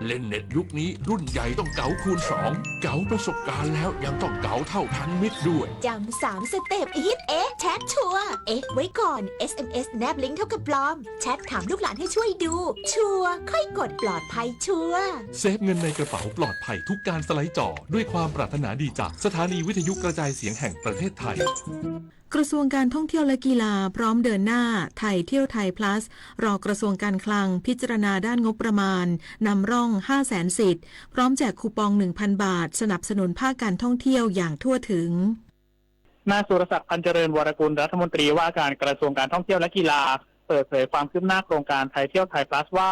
เล่นเน็ตยุคนี้รุ่นใหญ่ต้องเก๋าคูณ2เก๋าประสบการณ์แล้วยังต้องเก๋าเท่าทันมิตรด้วยจำ3 สเต็ปฮิตแชทชัวร์ไว้ก่อน SMS แนบลิงก์เท่ากับปลอมแชทถามลูกหลานให้ช่วยดูชัวร์ค่อยกดปลอดภัยชัวร์เซฟเงินในกระเป๋าปลอดภัยทุกการสไลด์จอด้วยความปรารถนาดีจากสถานีวิทยุกระจายเสียงแห่งประเทศไทยกระทรวงการท่องเที่ยวและกีฬาพร้อมเดินหน้าไทยเที่ยวไทย plus รอกระทรวงการคลังพิจารณาด้านงบประมาณนำร่อง 500,000 สิทธิ์พร้อมแจกคูปอง 1,000 บาทสนับสนุนภาคการท่องเที่ยวอย่างทั่วถึงนายสุรศักดิ์ พันเจริญวรกุลรัฐมนตรีว่าการกระทรวงการท่องเที่ยวและกีฬาเปิดเผยความคืบหน้าโครงการไทยเที่ยวไทย plus ว่า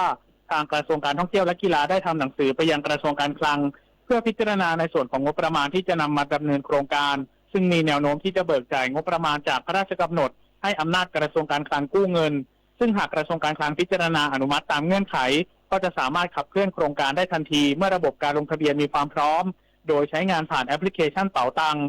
ทางกระทรวงการท่องเที่ยวและกีฬาได้ทำหนังสือไปยังกระทรวงการคลังเพื่อพิจารณาในส่วนของงบประมาณที่จะนำมาดำเนินโครงการซึ่งมีแนวโน้มที่จะเบิกจ่ายงบประมาณจากพระราชกำหนดให้อำนาจกระทรวงการคลังกู้เงินซึ่งหากกระทรวงการคลังพิจารณาอนุมัติตามเงื่อนไขก็จะสามารถขับเคลื่อนโครงการได้ทันทีเมื่อระบบการลงทะเบียนมีความพร้อมโดยใช้งานผ่านแอปพลิเคชันเป๋าตังค์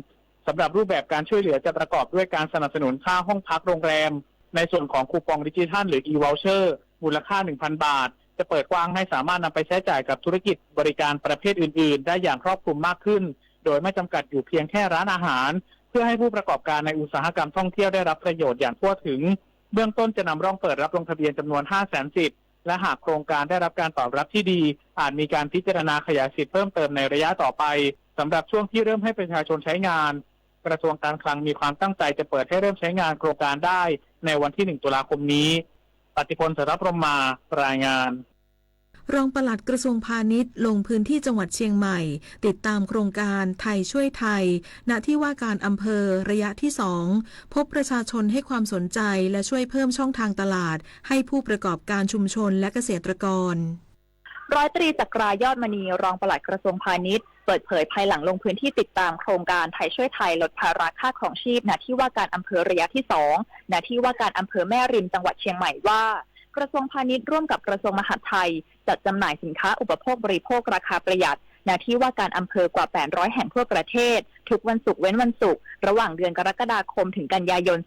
สำหรับรูปแบบการช่วยเหลือจะประกอบด้วยการสนับสนุนค่าห้องพักโรงแรมในส่วนของคูปองดิจิทัลหรือ e-voucher มูลค่า 1,000 บาทจะเปิดกว้างให้สามารถนำไปใช้จ่ายกับธุรกิจบริการประเภทอื่นๆได้อย่างครอบคลุมมากขึ้นโดยไม่จำกัดอยู่เพียงแค่ร้านอาหารเพื่อให้ผู้ประกอบการในอุตสาหกรรมท่องเที่ยวได้รับประโยชน์อย่างทั่วถึงเบื้องต้นจะนำร่องเปิดรับลงทะเบียนจำนวน 500,000 สิทธิ์และหากโครงการได้รับการตอบรับที่ดีอาจมีการพิจารณาขยายสิทธิ์เพิ่มเติมในระยะต่อไปสำหรับช่วงที่เริ่มให้ประชาชนใช้งานกระทรวงการคลังมีความตั้งใจจะเปิดให้เริ่มใช้งานโครงการได้ในวันที่ 1 ตุลาคมนี้ปฏิพล สรพรหมมารายงานรองปลัดกระทรวงพาณิชย์ลงพื้นที่จังหวัดเชียงใหม่ติดตามโครงการไทยช่วยไทยณที่ว่าการอำเภอระยะที่2พบประชาชนให้ความสนใจและช่วยเพิ่มช่องทางตลาดให้ผู้ประกอบการชุมชนและเกษตรกรร้อยตรีจักรายอดมณีรองปลัดกระทรวงพาณิชย์เปิดเผยภายหลังลงพื้นที่ติดตามโครงการไทยช่วยไทยลดภาระค่าครองชีพณที่ว่าการอำเภอระยะที่2ณที่ว่าการอำเภอแม่ริมจังหวัดเชียงใหม่ว่ากระทรวงพาณิชย์ร่วมกับกระทรวงมหาดไทยจัดจำหน่ายสินค้าอุปโภคบริโภคราคาประหยัดณที่ว่าการอำเภอกว่า800แห่งทั่วประเทศทุกวันศุกร์เว้นวันศุกร์ระหว่างเดือนกรกฎาคมถึงกันยายน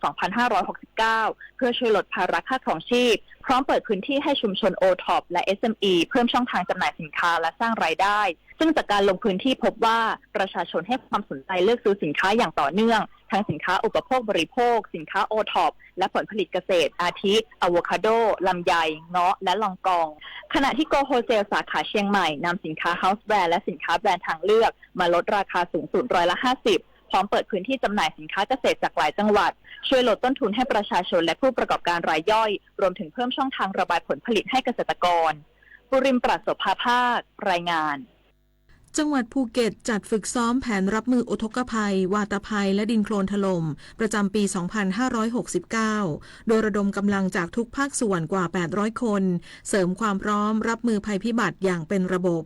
2569 เพื่อช่วยลดภาระค่าครองชีพพร้อมเปิดพื้นที่ให้ชุมชน OTOP และ SME เพิ่มช่องทางจำหน่ายสินค้าและสร้างรายได้ซึ่งจากการลงพื้นที่พบว่าประชาชนให้ความสนใจเลือกซื้อสินค้าอย่างต่อเนื่องทั้งสินค้าอุปโภคบริโภคสินค้า OTOP และผลผลิตเกษตรอาทิอะโวคาโดลำไยเงาะและลองกองขณะที่โกโฮเซลสาขาเชียงใหม่นำสินค้า House Brand และสินค้าแบรนด์ทางเลือกมาลดราคาสูงสุด50%พร้อมเปิดพื้นที่จำหน่ายสินค้าเกษตรจากหลายจังหวัดช่วยลดต้นทุนให้ประชาชนและผู้ประกอบการรายย่อยรวมถึงเพิ่มช่องทางระบายผลผลิตให้เกษตรกรปุริมปราศภาภาครายงานจังหวัดภูเก็ตจัดฝึกซ้อมแผนรับมืออุทกภัยวาตภัยและดินโคลนถล่มประจำปี 2569 โดยระดมกำลังจากทุกภาคส่วนกว่า 800 คนเสริมความพร้อมรับมือภัยพิบัติอย่างเป็นระบบ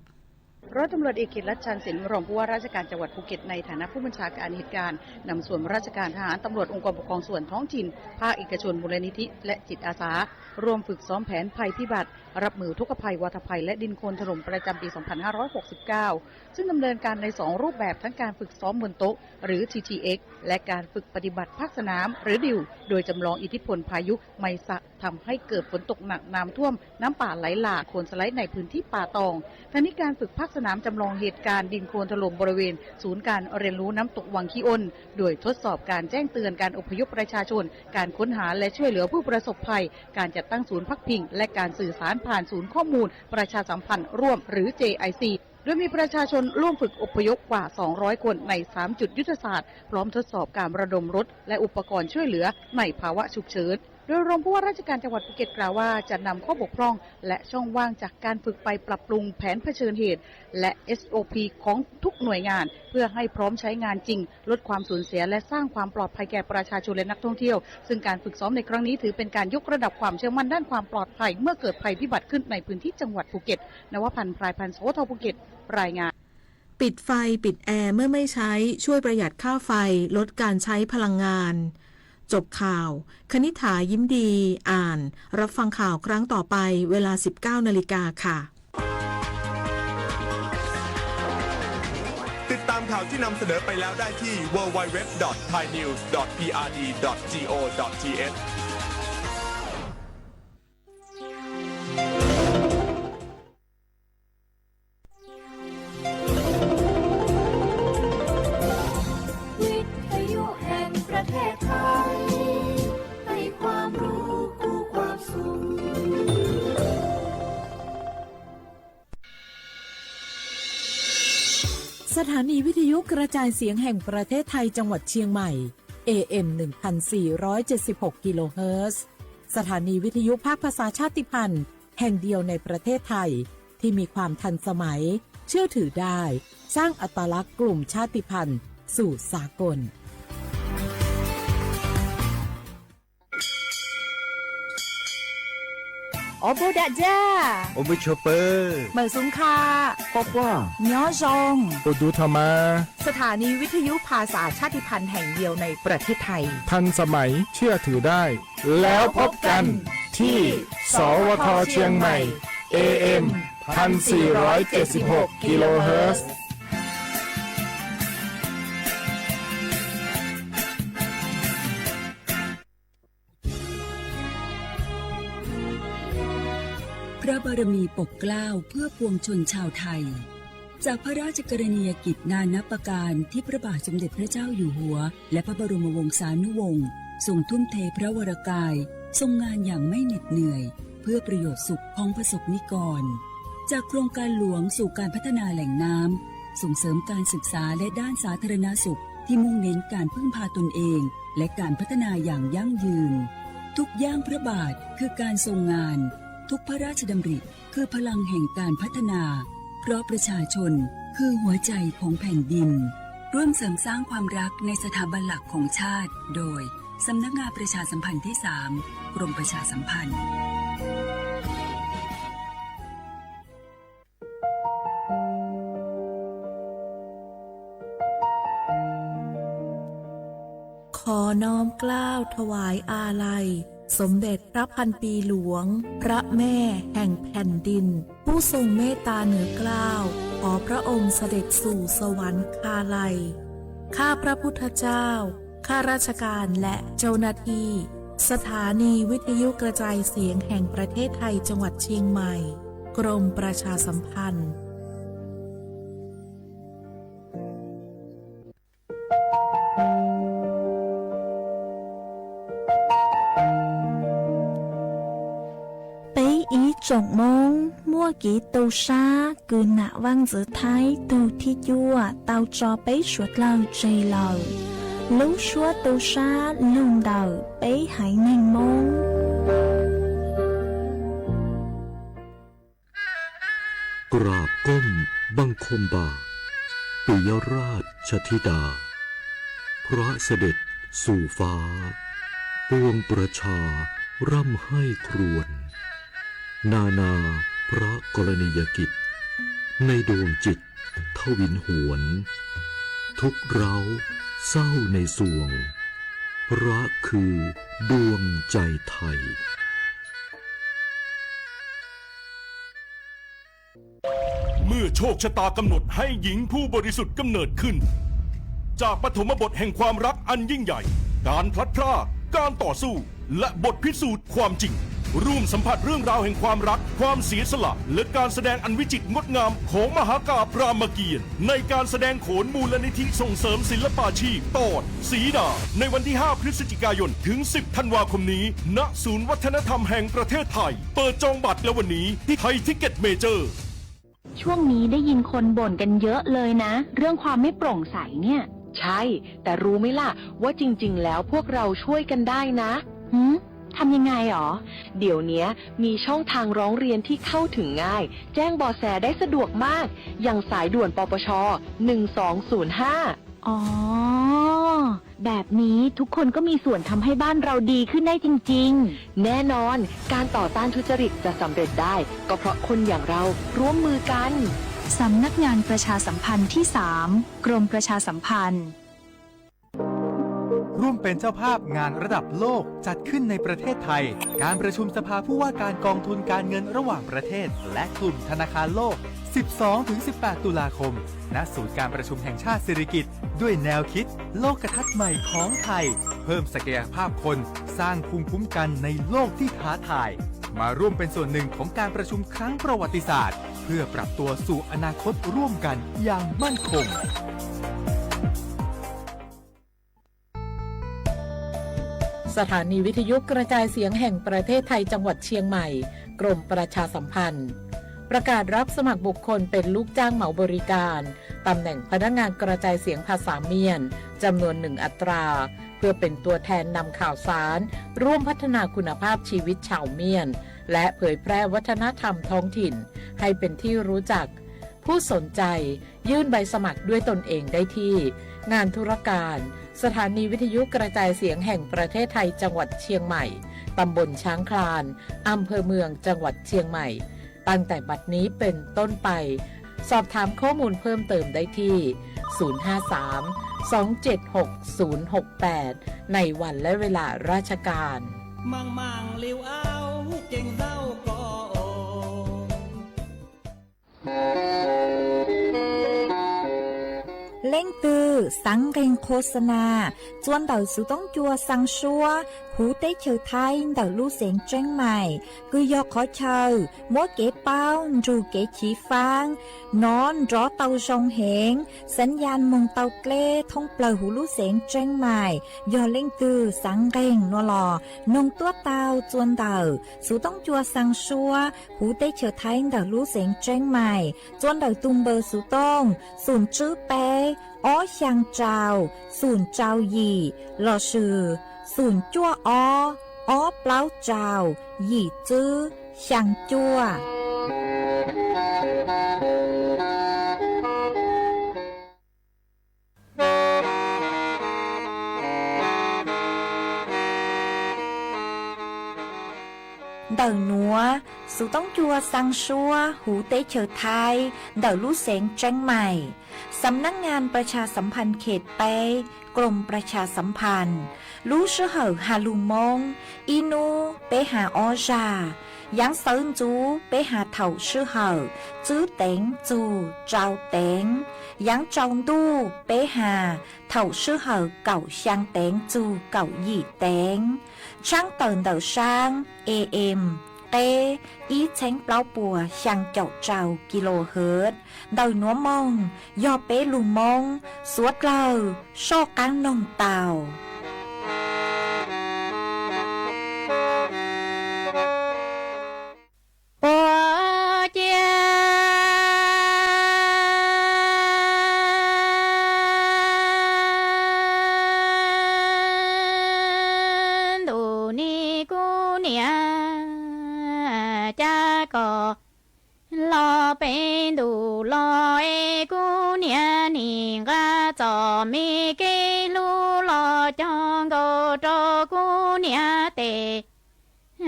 ร้อยตำรวจเอกกิตติรัชชันศิลป์รองผู้ว่าราชการจังหวัดภูเก็ตในฐานะผู้บัญชาการเหตุการณ์นำส่วนราชการทหารตำรวจองค์กรปกครองส่วนท้องถิ่นภาคเอกชนมูลนิธิและจิตอาสารวมฝึกซ้อมแผนภัยพิบัติรับมืออุทกภัยวาตภัยและดินโคลนถล่มประจำปี 2569 ซึ่งดำเนินการใน2รูปแบบทั้งการฝึกซ้อมบนโต๊ะหรือ TTX และการฝึกปฏิบัติภาคสนามหรือดิวโดยจำลองอิทธิพลพายุไมซะทำให้เกิดฝนตกหนักน้ำท่วมน้ำป่าไหลหลากโคลนสไลด์ในพื้นที่ป่าตองทั้งนี้การฝึกภาคสนามจำลองเหตุการณ์ดินโคลนถล่มบริเวณศูนย์การเรียนรู้น้ำตกวังขี้อ้นโดยทดสอบการแจ้งเตือนการอพยพประชาชนการค้นหาและช่วยเหลือผู้ประสบภัยการจัดตั้งศูนย์พักพิงและการสื่อสารผ่านศูนย์ข้อมูลประชาสัมพันธ์ร่วมหรือ JIC โดยมีประชาชนร่วมฝึกอพยพกว่า 200 คนใน 3 จุดยุทธศาสตร์พร้อมทดสอบการระดมรถและอุปกรณ์ช่วยเหลือในภาวะฉุกเฉินโดยรองผู้ว่าราชการจังหวัดภูเก็ตกล่าวว่าจะนำข้อบกพร่องและช่องว่างจากการฝึกไปปรับปรุงแผนเผชิญเหตุและ SOP ของทุกหน่วยงานเพื่อให้พร้อมใช้งานจริงลดความสูญเสียและสร้างความปลอดภัยแก่ประชาชนและนักท่องเที่ยวซึ่งการฝึกซ้อมในครั้งนี้ถือเป็นการยกระดับความเชื่อมั่นด้านความปลอดภัยเมื่อเกิดภัยพิบัติขึ้นในพื้นที่จังหวัดภูเก็ตนวพันธ์พรายพันธ์สวทภูเก็ตรายงานปิดไฟปิดแอร์เมื่อไม่ใช้ช่วยประหยัดค่าไฟลดการใช้พลังงานจบข่าวคณิษฐายิ้มดีอ่านรับฟังข่าวครั้งต่อไปเวลา 19 นาฬิกาค่ะติดตามข่าวที่นำเสนอไปแล้วได้ที่ www.thainews.prd.go.th สถานีวิทยุกระจายเสียงแห่งประเทศไทยจังหวัดเชียงใหม่ AM 1476 กิโลเฮิรตซ์สถานีวิทยุภาคภาษาชาติพันธุ์แห่งเดียวในประเทศไทยที่มีความทันสมัยเชื่อถือได้สร้างอัตลักษณ์กลุ่มชาติพันธุ์สู่สากลโอโบดาจ้า โอเมชอปเปอร์ เหมอซุงคา ป๊อกว่า เนาะซง โอดูธรรมา สถานีวิทยุภาษาชาติพันธุ์แห่งเดียวในประเทศไทย ทันสมัยเชื่อถือได้ แล้วพบกันที่สวทเชียงใหม่ AM 1476 กิโลเฮิรตซ์พระบารมีปกเกล้าเพื่อปวงชนชาวไทยจากพระราชกรณียกิจนานับประการที่พระบาทสมเด็จพระเจ้าอยู่หัวและพระบรมวงศานุวงศ์ทรงทุ่มเทพระวรกายทรงงานอย่างไม่เหน็ดเหนื่อยเพื่อประโยชน์สุขของประสบนิกรจากโครงการหลวงสู่การพัฒนาแหล่งน้ำส่งเสริมการศึกษาและด้านสาธารณสุขที่มุ่งเน้นการพึ่งพาตนเองและการพัฒนาอย่างยั่งยืนทุกย่างพระบาทคือการทรงงานทุกพระราชดำริคือพลังแห่งการพัฒนาเพราะประชาชนคือหัวใจของแผ่นดินร่วมเสริมสร้างความรักในสถาบันหลักของชาติโดยสำนักงานประชาสัมพันธ์ที่ 3 กรมประชาสัมพันธ์ขอน้อมเกล้าถวายอาลัยสมเด็จพระพันปีหลวงพระแม่แห่งแผ่นดินผู้ทรงเมตตาเหนือเกล้าขอพระองค์เสด็จสู่สวรรคาลัยข้าพระพุทธเจ้าข้าราชการและเจ้าหน้าที่สถานีวิทยุกระจายเสียงแห่งประเทศไทยจังหวัดเชียงใหม่กรมประชาสัมพันธ์总梦莫给豆沙，cứ nạ văn giữa thái từ thi chua tao cho bấy suốt lâu chơi lâu lú suốt豆沙lùng đầu bấy hãy nhanh mong กราบก้มบังคมบาทปิยราชธิดาพระเสด็จสู่ฟ้าปวงประชาร่ำให้ครวญนานาพระกรณียกิจในดวงจิตทวินหวนทุกเร้าเศร้าในสวงพระคือดวงใจไทยเมื่อโชคชะตากำหนดให้หญิงผู้บริสุทธิ์กำเนิดขึ้นจากปฐมบทแห่งความรักอันยิ่งใหญ่การพลัดพรากการต่อสู้และบทพิสูจน์ความจริงร่วมสัมผัสเรื่องราวแห่งความรักความเสียสละและการแสดงอันวิจิตรงดงามของมหากาพย์รามเกียรติ์ในการแสดงโขนมูลนิธิส่งเสริมศิลปาชีพตอนสีดาในวันที่ 5 พฤศจิกายนถึง 10 ธันวาคมนี้ณศูนย์วัฒนธรรมแห่งประเทศไทยเปิดจองบัตรแล้ววันนี้ที่ไทยทิกเก็ตเมเจอร์ช่วงนี้ได้ยินคนบ่นกันเยอะเลยนะเรื่องความไม่โปร่งใสเนี่ยใช่แต่รู้ไหมล่ะว่าจริงๆแล้วพวกเราช่วยกันได้นะทำยังไงหรอเดี๋ยวนี้มีช่องทางร้องเรียนที่เข้าถึงง่ายแจ้งเบาะแสได้สะดวกมากอย่างสายด่วนปปช1205อ๋อแบบนี้ทุกคนก็มีส่วนทำให้บ้านเราดีขึ้นได้จริงๆแน่นอนการต่อต้านทุจริตจะสำเร็จได้ก็เพราะคนอย่างเราร่วมมือกันสำนักงานประชาสัมพันธ์ที่ 3 กรมประชาสัมพันธ์ร่วมเป็นเจ้าภาพงานระดับโลกจัดขึ้นในประเทศไทยการประชุมสภาผู้ว่าการกองทุนการเงินระหว่างประเทศและกลุ่มธนาคารโลก 12-18 ตุลาคมณศูนย์การประชุมแห่งชาติสิริกิติ์ด้วยแนวคิดโลกทัศน์ใหม่ของไทยเพิ่มศักยภาพคนสร้างภูมิคุ้มกันในโลกที่ท้าทายมาร่วมเป็นส่วนหนึ่งของการประชุมครั้งประวัติศาสตร์เพื่อปรับตัวสู่อนาคตร่วมกันอย่างมั่นคงสถานีวิทยุกระจายเสียงแห่งประเทศไทยจังหวัดเชียงใหม่กรมประชาสัมพันธ์ ประกาศรับสมัครบุคคลเป็นลูกจ้างเหมาบริการตำแหน่งพนักงานกระจายเสียงภาษาเมียนจำนวน1 อัตราเพื่อเป็นตัวแทนนำข่าวสารร่วมพัฒนาคุณภาพชีวิตชาวเมียนและเผยแพร่วัฒนธรรมท้องถิ่นให้เป็นที่รู้จักผู้สนใจยื่นใบสมัครด้วยตนเองได้ที่งานธุรการสถานีวิทยุกระจายเสียงแห่งประเทศไทยจังหวัดเชียงใหม่ตำบลช้างคลานอำเภอเมืองจังหวัดเชียงใหม่ตั้งแต่บัดนี้เป็นต้นไปสอบถามข้อมูลเพิ่มเติมได้ที่ 053-276-068 ในวันและเวลาราชการมังเลี้ยวเอาเก่งเศร้าก็เล่งตือสังเกงโฆษณาจวนเต่าสุต้องจัวสังชัวหูเต้เชอไทยเต่าลู่เสียงเจ้งใหม่คือยอขอเชอมัวเก๋เป้าจูเก๋ฉีฟางนอนรอเต่าชงเหงสัญญาณมงเต่าเกล้ท่องเปล่าหูลู่เสียงเจ้งใหม่ยอเล่งตือสังเกงนัวหลอนงตัวเต่าจวนเต่าสุต้องจัวสังชัวหูเต้เชอไทยเต่าลู่เสียงเจ้งใหม่จวนเต่าตุงเบอร์สุต้องศูนย์จื้อเป้อ้อเชียงเจ้าศูนย์เจ้าหยี่หล่อชื่อศูนย์จั่วอ้อเปล่าเจ้าหยี่จื้อเชียงจั่วเดินนัวสุต้องจัวสังชัวหูเต้เฉอไทยเดินลู่เสียงเจ้งใหม่สำนักงานประชาสัมพันธ์เขตเป้กรมประชาสัมพันธ์ลู่ชื่อเหอฮาลุมงอีนูเปหาออจายังเซินจูเปหาเถาชื่อเหอจื้อเต็งจูเจ้าเต็งยังจองดูเปหาเถาชื่อเหอเก่าช่างเต็งจูเก่าหยี่เต็งช่างเตินเดาช่าง AM tê ý tránh bao bùa sang chậu trào kHz đầu núa mông do bé lù mông suốt lờ so cán nông tàu mi cái lu lo cho go cho cô nia tê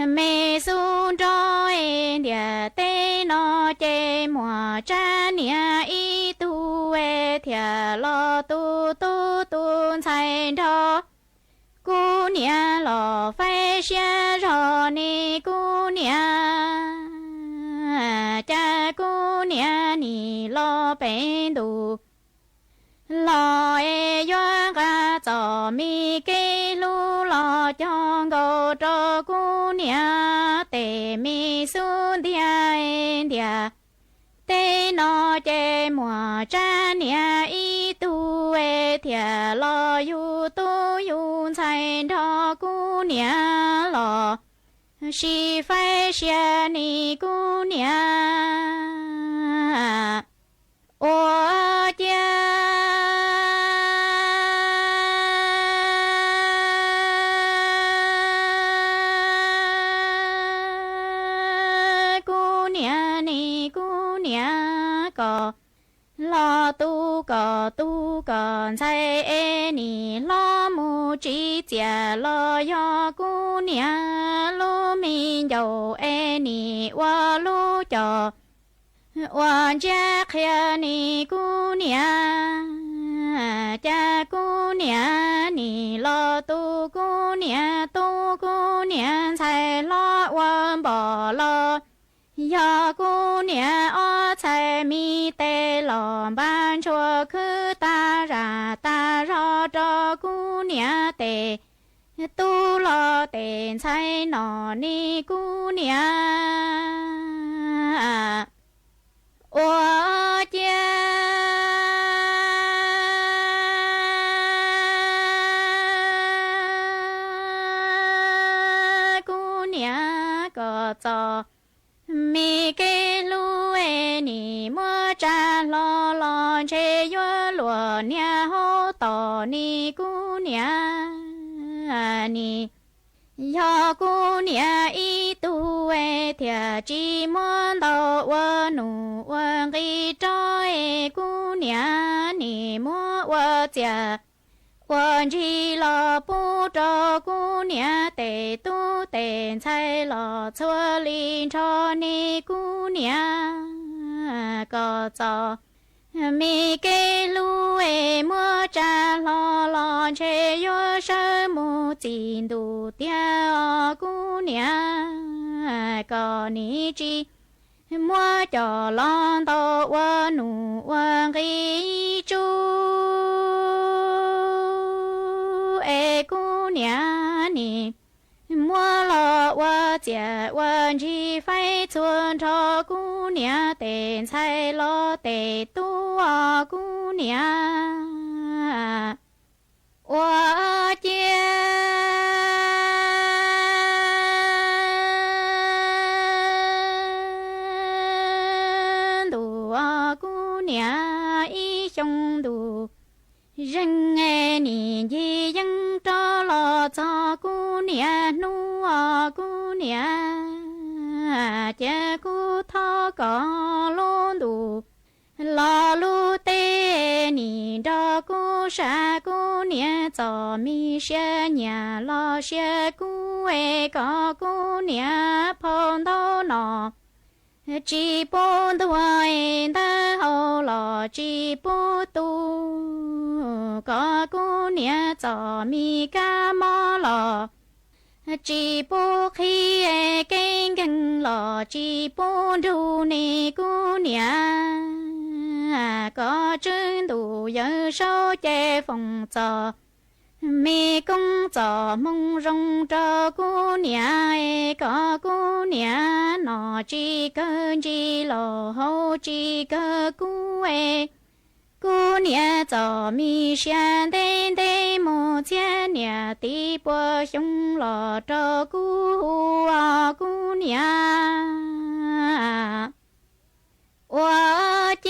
mẹ sun cho em địa tê nó chê mùa cha nia y tu e thia lo tu sai đó cô nia lo phải xia rồi ni cô nia cha cô nia ni lo bên đủ lo e yo ga cho mi ke lu lo cho go cho cu nia te mi sun dia en dia te no che mo cha nia y tu e thia lo yu tu yu sai do cu nia lo si phải xia ni cu nia ô cha lo tu còn say e ni lo mu chỉ chia lo yo cu nia lu mi dầu e ni wa lu cho wa cha khia ni cu nia cha cu nia ni lo tu cu nia sai lo wa bỏ lo do cô nia o chạy mi tê lò ban chua khứ ta ra cho cô nia tê tu lo tê chạy nọ ni cô nia ô cha cô nia có cho mi ke lu cha lo lo chê yo lúa nia hô tỏ ni cu nia ni yo cu nia y tu e thia chi muốn đâu wa nu wa gi cho e cu nia ni mua wa chia quan chi lo bu cho cu nia tê tu tê cai lo chua lin cho ni cu nia có cho mi kê lu e mua cha lo lo chê yo sơ mu chín đủ tia cu nia có ni chi mua cho lon to wa nu wa gi chu e cu nia ni mua lo wa chia wa chi phải chuan cho cu nia tên sai lo tê tu cu nia wa chia du cu nia y xong du rừng nghe ni gì dân cho lo cho cu nia nu cu nia cha cu tho có luôn đủ lo lu tê ni cho cu sa cu nia cho mi xe nhà lo xe cu e có cu nia phong đâu nọ chỉ bốn tuổi ta hậu lò chỉ bốn tu có cô nia cho mi ca mò lò chỉ bốn khi kinh kinh lò chỉ bốn du ni cô nia có chân đủ giờ sâu che phòng cho mi công cho mong rong cho cô nia có cô nia nó chỉ cơ chỉ lo hậu chỉ cơ cô nia cho mi xian đen đen một千年地波熊lo cho cô nia我家。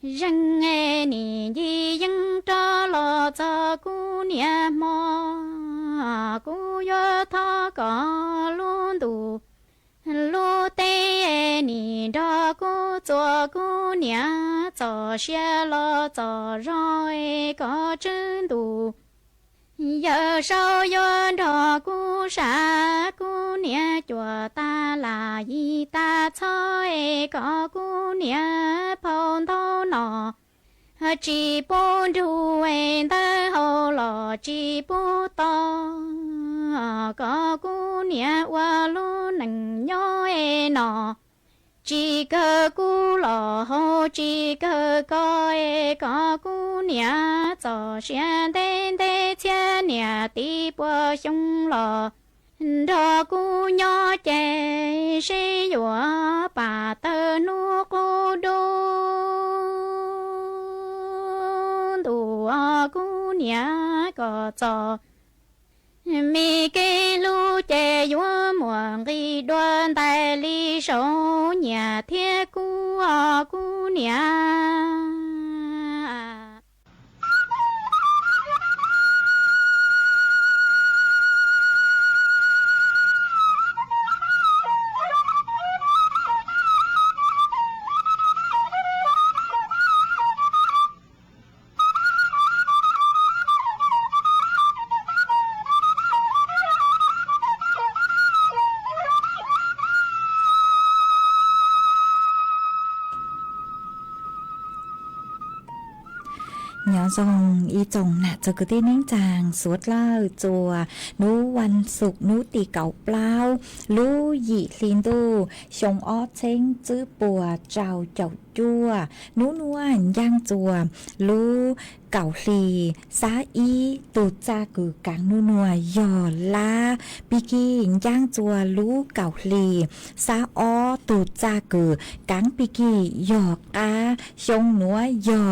人哎，你的人着了这姑娘么？姑要他个路途，路得你着姑做姑娘，做些了做绕一个程度。有时候有着姑啥姑娘脚大啦一大草一个姑娘碰头脑，只不住问的后了只不到个姑娘我路能有一脑。chỉ cơ cú lò hô chỉ cơ coi có cú nhà cho xem tên tên cha nhà tí bùa sông lò đó cú nhỏ trẻ sẽ dùa bà tơ nu cô đô đủ cú nhà có cho mi cái lu chè vua muộn cái đoan tài lý số nhà thiết cu nhà. nhỏ dòng y chồng nè cho cứ tên nín chàng suốt lao chùa núวันศุกร์núตีเก่าเปล่าลู่หยีลินดูชงอ้อเช้งจื้อปัวเจ้าเจ้าจั่วนูนวลย่างจั่วลู่ เก่าลีซาอีตูจากือกังนัวหย่อลาปีกี้ย่างจัวลูเก่าลีซาออตูจากือกังปีกี้หยอกอาชงนัวหย่อ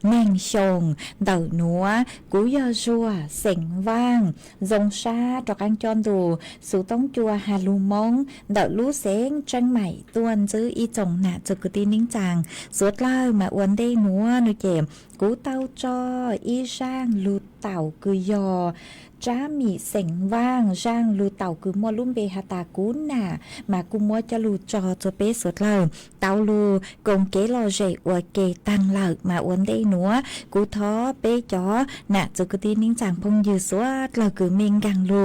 แมงชงเต่านัวกูยอชัวเส็งว่างจงชาตรกังจอนดูสูต้องจัวฮาลูมงเต่าลูเสงจังใหม่ตัวนจื้ออีจงหนาจุกตีนิ่งจางสวดเล่ามาอวนได้นัวนุเจมกูเต้าจออีช่างลูเต่าคือยอจ้ามีเส็งว่างช่างลูเต่าคือมัวลุ่มเบหตากูน่ะมากูมัวจะลูจอจะเปสวดเล่าเต่าลูกงเกลอเจอวเกตังเล่ามาอวนได้นัวกูท้อเปจอน่ะจุกตีนิ่งจางพงยืสวดเล่าคือเมงกังลู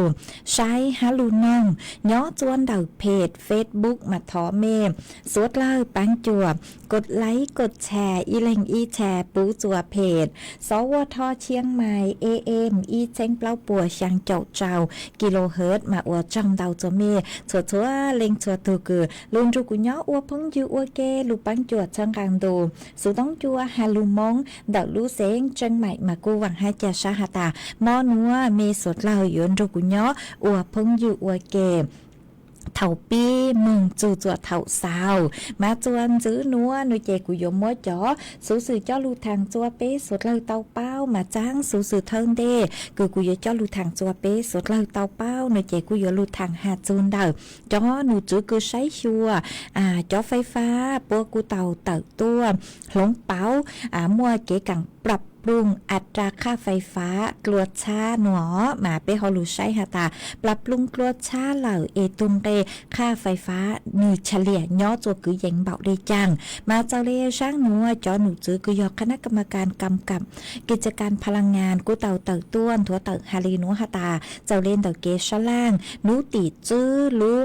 ใช้ฮาลูน้องย้อจวนเต่าเพจเฟซบุ๊กมาท้อเมมสวดเล่าปังจวบกดไลค์กดแชร์อีเล็งอีแชร์ปูจัวเพจสวทเชียงใหม่ AM อีเจ้งเปล่าปัวช่างเจ้าเจ้ากิโลเฮิรตซ์มาอวดจังเดาจะเมชัวชัวเล็งชัวตัวกือลุนจูกุย้ออวพงยูอวเกลูปังจวดช่างกลางดูสุต้องจัวฮาลูมงเดาลูเซงจังใหม่มากูหวังให้เจ้าชาหตามอนัวเมสดเล่าหยวนจูกุย้ออวพงยูอวเกเท่าปีมึงจูจวดเท่าสาวมาจวนซื้อนัวนุเจกุยมมัวจ๋อสูสื่อเจ้าลูทางจัวเป้สดเลยเตาเป้ามาจ้างสูสื่อเทิงเด้คือกุยเจ้าลูทางจัวเป้สดเลยเตาเป้านุเจกุยลูทางหาจูนเดอจ๋อหนูจื้อคือใช้ชัวจ๋อไฟฟ้าปัวกูเตาเติบตัวหลงเป้ามัวเก๋กังปรับปรุงอัตราค่าไฟฟ้ากลวดชาหนอมาเปฮอลูใช้หาตาปรับปรุงกลวดชาเหล่าเอตุงเรค่าไฟฟ้ามีเฉลี่ยย่อตัวกือยังเบาได้จังมาเจ้าเล่ช่างหนัวจอหนูจื้อกือยอคณะกรรมการกำกับกิจการพลังงานกูเต่าเต่าต้วนถัวเต่าฮารีหนูหาตาเจ้าเล่นเต่าเกชล่างหนูตีจื้อรู้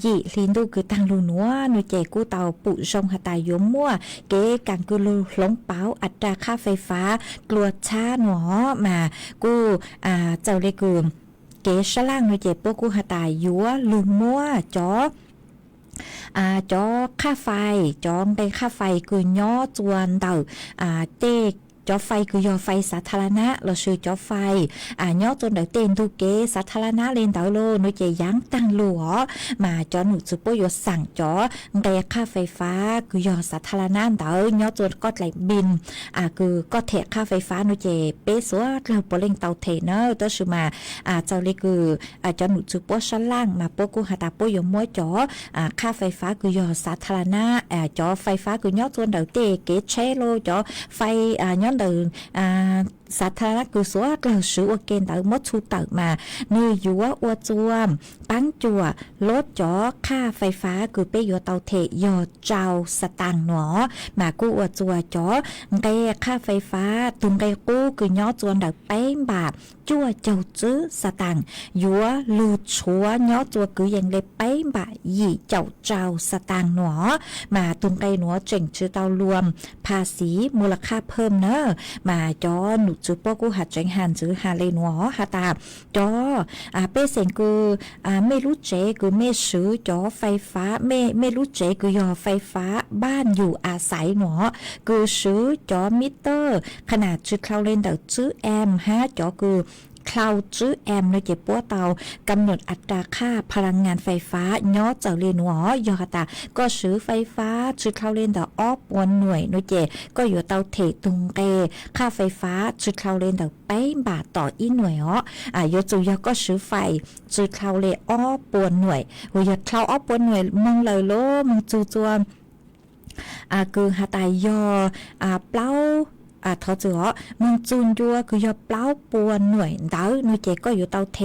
ยี่ลินดูคือตังลูหนัวหนูเจกูเต่าปุชงหาตายมมั่วเก๋กังกูลูหลงเป้าอัตราค่าไฟฟ้ากลัวชาหนอมากูเจ้าเลยกูเกชล่างหนูเจ็บพวกกูหาตายยัวลุมมัวจอจอค่าไฟจองได้ค่าไฟกูย่อจวนเต่าเตกจอไฟคือยอไฟสาธารณะเราชื่อจอไฟย่อจนเดาเต้นทุกเกสาธารณะเลนเดาโลนุเจยั้งตั้งหลัวมาจอหนุจุปยสั่งจอได้ค่าไฟฟ้าคือยอสาธารณะเดาย่อจนก็ไหลบินคือก็เทค่าไฟฟ้านุเจเปสัวเราปเล่งเตาเทเนอร์ตัวชื่อมาเจ้าเล็กคือจอหนุจุปชั้นล่างมาปกูหาตาปยมวยจอค่าไฟฟ้าคือยอสาธารณะจอไฟฟ้าคือย่อจนเดาเตเกเชโลจอไฟย่อเดินสาธารณะคือสวดเราซื้อเกณฑ์ต่างมดชูต่างมาเนื้อยัวอวจวมปังจัวลดจ่อค่าไฟฟ้าคือไปยอเตาเทยอเจ้าสตางหนอมากู้อวจัวจ่อไงค่าไฟฟ้าตุงไงกู้คือย้อจวนดักเป้งบาทจัวเจ้าจื้อสตางยัวลูชัวย้อจัวคือยังได้เป้งบาทยี่เจ้าสตางหนอมาตุงไงหนอเจ๋งชื่อเตารวมภาษีมูลค่าเพิ่มเนอะมาจ่อหนุจือปกูหัดจังหันจือหาเลนัวหาตาจ่อเป้เซนคือไม่รู้เจคือไม่ซื้อจ่อไฟฟ้าไม่รู้เจคือยอไฟฟ้าบ้านอยู่อาศัยหนอคือซื้อจ่อมิเตอร์ขนาดจือคลาวเลนเดอจื้อแอมจ่อคือคลาวจื้อแอมในเจ็บปัวเตากำหนดอัตราค่าพลังงานไฟฟ้าย่อเจ้าเรียนหัวยอตาก็ซื้อไฟฟ้าจื้อคลาวเลนเดอออปวนหน่วยนุเจก็อยู่เตาเทตุงเกค่าไฟฟ้าจื้อคลาวเลนเดอไปบาทต่ออีหน่วยยอจูยอก็ซื้อไฟจื้อคลาวเลออปวนหน่วยยอคลาวออปวนหน่วยมองเลยโลมองจูจวมคือหาตายยอเปล่าทอจือมึงจูนยัวคือยอเปล่าปวนหน่วยเดาหน่วยเจก็อยู่เตาเท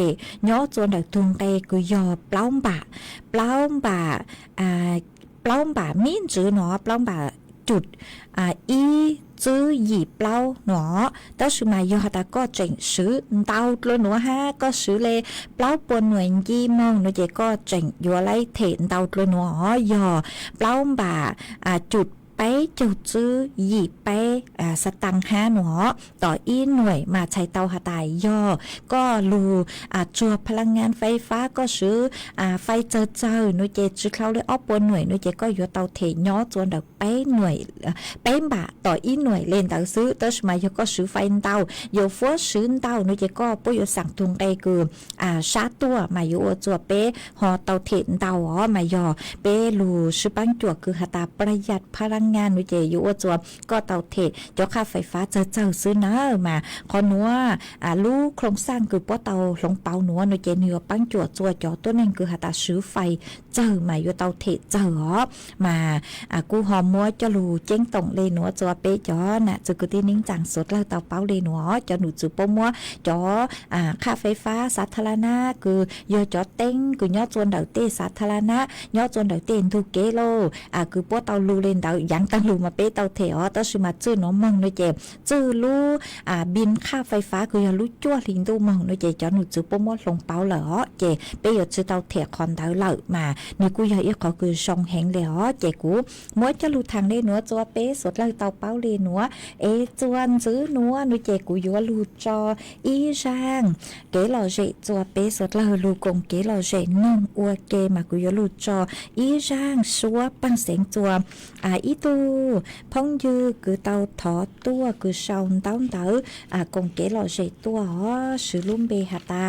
ย่อจวนดักทุงเตคือยอเปล่าบ่าเปล่าบ่ามีนจือหนอเปล่าบ่าจุดอีจื้อหยีเปล่าหนอแต่สุมายอตาก็เจ๋งซื้อเตาตัวหนูก็ซื้อเลยเปล่าปวนหน่วยยี่มองหน่วยเจก็เจ๋งยัวไล่เถนเตาตัวหนูยอเปล่าบ่าจุด ไปเจ้าจื้อหยิบไปสตังค์5หนอต่ออีหน่วยมาใช้เตาหาตายย่อก็รูจัวพลังงานไฟฟ้าก็ซื้อไฟเจอหน่วยเจจื้อเขาเลยอ้อปนหน่วยหน่วยเจก็อยู่เตาเทย่อจวนเดกไปหน่วยไปบะต่ออีหน่วยเล่นเตาซื้อเตสมาก็ซื้อไฟเตาอยู่ฟัวซื้อเตาหน่วยเจก็ปุ้ยสั่งทุงไกคือชาตัวมาอยู่จัวเป้หอเตาเทเตาอ๋อมาย่อเป้รูซื้อปังจั่วคือหาตาประหยัดพลังงานหน่วยเจอยู่จัวก็เตาเทเจ้าค่าไฟฟ้าเจอซื้อนะมาขอหนัวลูกโครงสร้างคือป้อเตาหลงเปาหนัวหน่วยเจเนื้อปังจั่วจัวจ่อตัวนึงคือหาตาซื้อไฟเจอมาอยู่เตาเทเจออ๋อมากูหอมมัวจะรูเจ้งตงเลยหนัวจัวเป้จ่อน่ะจะกูที่นิ่งจังสดแล้วเตาเปาเลยหนัวจ่อหนูจือป้อมัวจ่อค่าไฟฟ้าสาธารณะคือยอจ่อเต็งคือย่อจวนเดาเต้สาธารณะย่อจวนเดาเต้ทุกเกโลคือป้อเตาลูเล่นเดายังตั้งลูมาเป้เตาเทอ๋อต้องซื้อมาจื้อน้องมองหน่วยเจจื้อลูบินค่าไฟฟ้าคืออย่ารู้จั่วลิงตู้มองหน่วยเจจ่อหนูจือป้อมัวลงเปาเหรอเจเป้ยอจื้อเตาเทคอนเดาเหล่ามานี่กูอยากอีกขอคือชงแหงเลยอ๋อเจกูมัวจะรู้ทางได้หนัวจัวเป้สดเลยเตาเปาเลยหนัวจวนซื้อหนัวหน่วยเจกูอยู่ว่ารู้จออีช่างเก๋หล่อเจจัวเป้สดเลยรู้กงเก๋หล่อเจนุ่งอัวเกมากูอยู่รู้จออีช่างชัวปังเสียงจัวอีตูพงยือคือเตาถอตัวคือชาวเต้าเต๋อกงเก๋หล่อเจตัวอ๋อซื้อลุ่มเบหาตา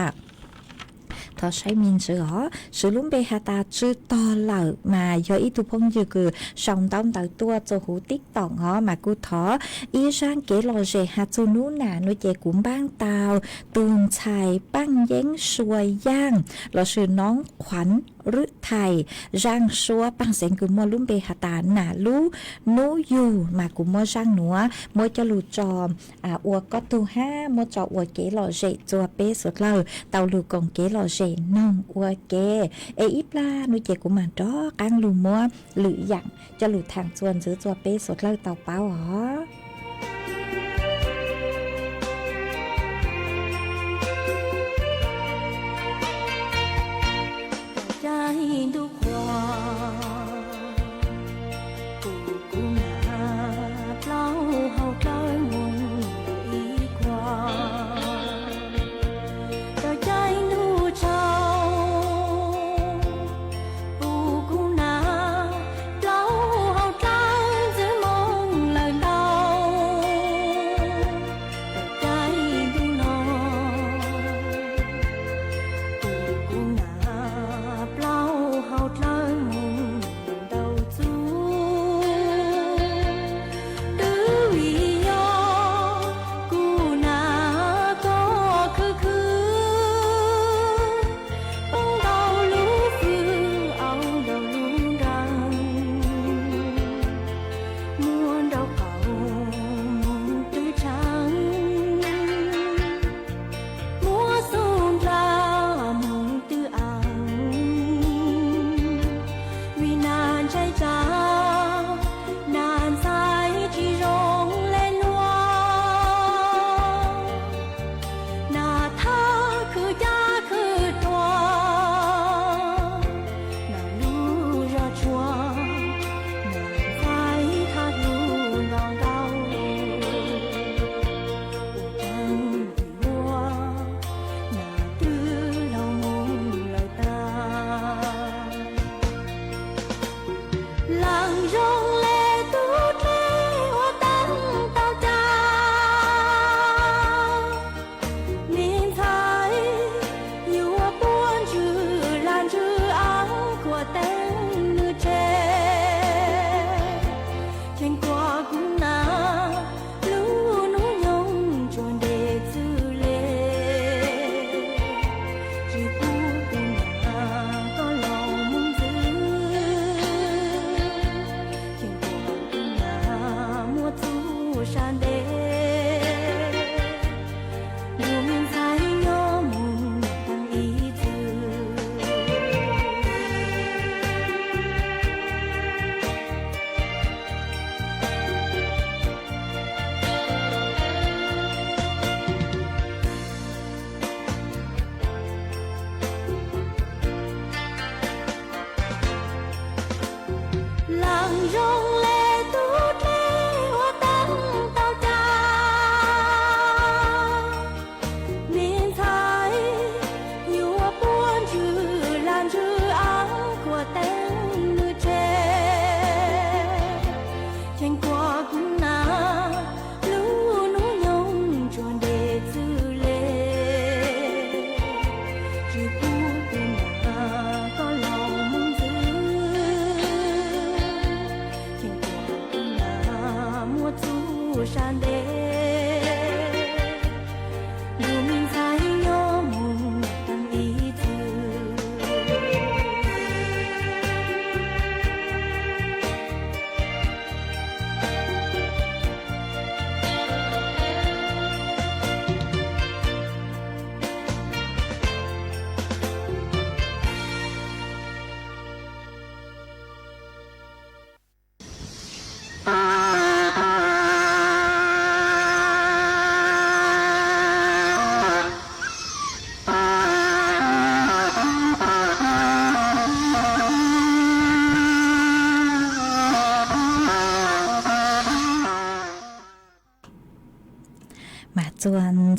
ทอใช้มินซื้ออ๋อซื้อลุ่มเบหาตาชื่อตอเหล่ามาย่ออีตุพงยือคือชาวเต้าเต๋อตัวโจหูติ๊กต่องอ๋อมากูถออีช่างเก๋หล่อเจฮาจูนูน่ะนุเจกุมบ้างเตาตูนชายปั้งเย้งสวยย่างเราซื้อน้องขวัญฤทัยร่างชัวปังเสียงกุมลุ่มเบหาตาหนาลูนูอยู่มากุมร่างหนัวมวยจะลูจอมอวก็ตู5มวยจออวเก๋หล่อเจจัวเป้สุดเลยเตาลูกงเก๋หล่อเจน้องอวเก๋อีปลานุเจกุมันดอกางลูมัวหรืออย่างจะลูทางจวนซื้อจัวเป้สุดเลยเตาเป้าอ๋อดูความกูกูหาเปล่าเฮาใจงงอีกว่าแต่ใจดูเจ้าปูกูนาเปล่าเฮาใจจะมองเลยดาว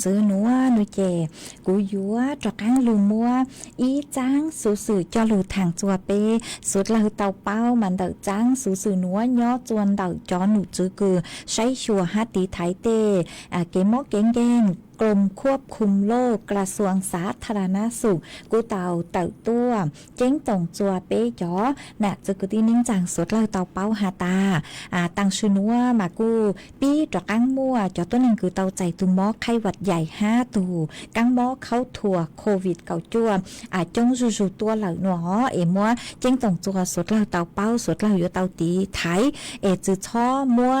จื้อนัวนุเจกูยัวตรกังลูมัวอีจ้างสูสื่อจอลูทางจัวเปสุดเลยเตาเป้ามันเดาจ้างสูสื่อนัวย่อจวนเดาจอหนูจื้อคือใช้ชัวฮัตตีไทเตเกมอเก่งเก่งกรมควบคุมโรคกระทรวงสาธารณสุขกูเตาเต่าตัวเจ้งตงจัวเป้จอน่ะจะกูที่นิ่งจังสุดเลยเตาเป้าฮาตาตังชื่อนัวมากูปีตรกังมัวจอตัวนึงคือเตาใจตุมอไข้หวัดใหญ่5ตูกังมอเข้าถั่วโควิดเก่าจัวจงจู่ๆตัวเหล่าหนอมัวเจ้งตงจัวสุดเลยเตาเป้าสุดเลยอยู่เตาตีไทยจือช่อมัว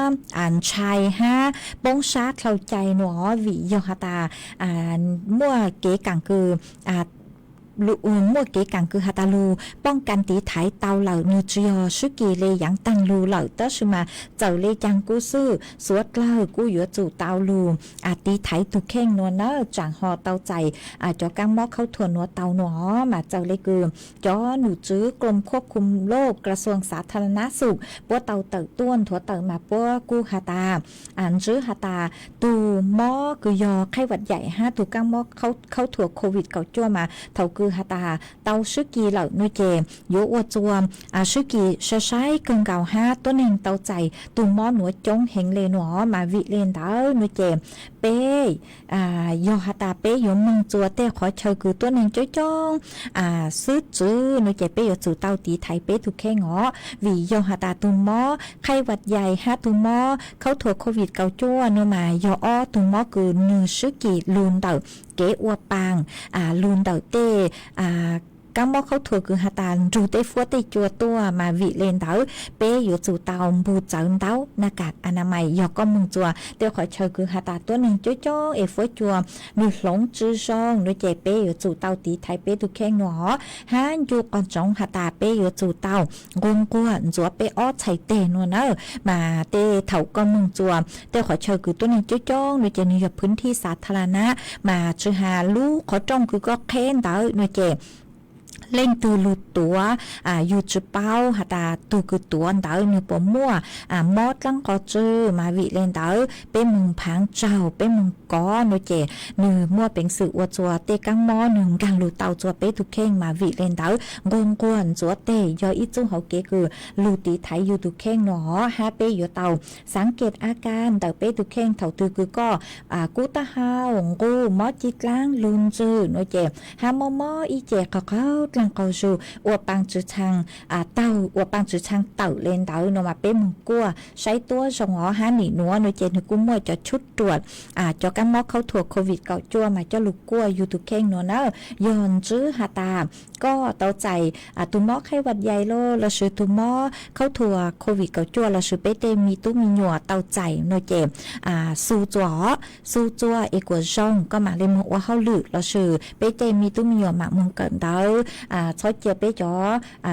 ชาย5ป้งชาเข้าใจหนอวิยฮาตามั่วเก๋กังคือมั่วเก๋กังคือฮาตาลูป้องกันตีไถเตาเหล่านูจิโอชุกีเลยยังตังลูเหล่าเตอชุมาเจ้าเลยจังกูซื่อสวดเล่ากูอยู่จู่เตาลูตีไถตุกเข่งนัวเนอจังหอเตาใจจอกังมอกเข้าถั่วนัวเตาหนอมาเจ้าเลยคือจอหนูจื้อกรมควบคุมโรคกระทรวงสาธารณสุขปัวเตาเตอต้วนถั่วเตอมาปัวกูฮาตาจื้อฮาตาตูมอคือยอไข้หวัดใหญ่5ตูกังมอกเข้าถั่วโควิดเก่าจั่วมาเท่าคือฮาตาเตาซึกีเหล่านุเจโยอวจวมซึกีใช้เกิงเก่า5ตัวหนึ่งเตาใจตูมอหนัวจงเฮงเลหนัวมาวิเลนเตานุเจเป้ยอฮาตาเป้ยมมึงจัวเต้ขอเชอคือตัวหนึ่งจ้องซื้อจื้อนุเจเป้ยจูเตาตีไทยเป้ถูกแค่งอวิยอฮาตาตูมอไข้หวัดใหญ่5ตูมอเข้าถั่วโควิดเก่าจั่วเนมายออตูมอคือ1ซึกีลูนเตาเก๋อวปางลูนเตาเต้กังมอเข้าถั่วคือฮาตาจูเตฟัวเตจัวตัวมาวิเลนเตาเป้อยู่จู่เตาบูเจินเตาหน้ากากอนามัยยอก็มึงจัวเตียวขอเชอคือฮาตาตัวหนึ่งจ้อฟัวจัวหนูหลงจื้อซองหนูเจเป้อยู่จู่เตาตีไทยเป้ตุแข้งหนอฮานอยู่ก่อนจงฮาตาเป้อยู่จู่เตางงกวนจัวเป้อ้อไฉเตนัวเนอมาเตเถาก็มึงจัวเตียวขอเชอคือตัวหนึ่งจ้อหนูเจนี่อยู่พื้นที่สาธารณะมาชื่อหาลูกขอจงคือก็เค้นเตาหนูเจเล่นตูลุดตัวอยู่จุเป้าหาตาตูคือตัวเต๋อมือปมมั่วมอดลังก็จื้อมาวิเล่นเต๋อเป็นมึงพังเจ้าเป็นมึงก้อโนเจนือมั่วเป็นสื่ออวจัวเตกังมอหนึ่งกังลูเตาจัวเป้ทุกเข่งมาวิเล่นเต๋องงกวนจัวเตยออีจุ้งเขาเกคือลูตีไทยอยู่ทุกเข่งหนอฮาเป้อยู่เตาสังเกตอาการเต๋อเป้ทุกเข่งเถาตือคือก็กูตาฮาวกูมอจิกลางลุนจื้อโนเจฮามออีเจก็เขาลังเขาจูอวปังจือชังเต่าอวปังจือชังเต่าเลนเต่านมาเป็นมึงกัวใช้ตัวสงอหาหนีนัวโนเจนกุ้มมวยจะชุดตรวจจะกันมอกเข้าถั่วโควิดเก่าจั่วมาเจ้าลูกกัวอยู่ตุเข่งนัวเนอยอนจื้อหาตาก็เตาใจตุมอไข้หวัดใหญ่โลละชื่อตุมอเข้าถั่วโควิดเก่าจั่วละชื่อเปเตมีตุ้มีหนัวเตาใจโนเจสู้จัวเอกวจงก็มาเลยมว่าเข้าลึกละชื่อเปเตมีตุ้มีหนัวหมักมึงเกินเตาชอยเจียเป้จ๋อ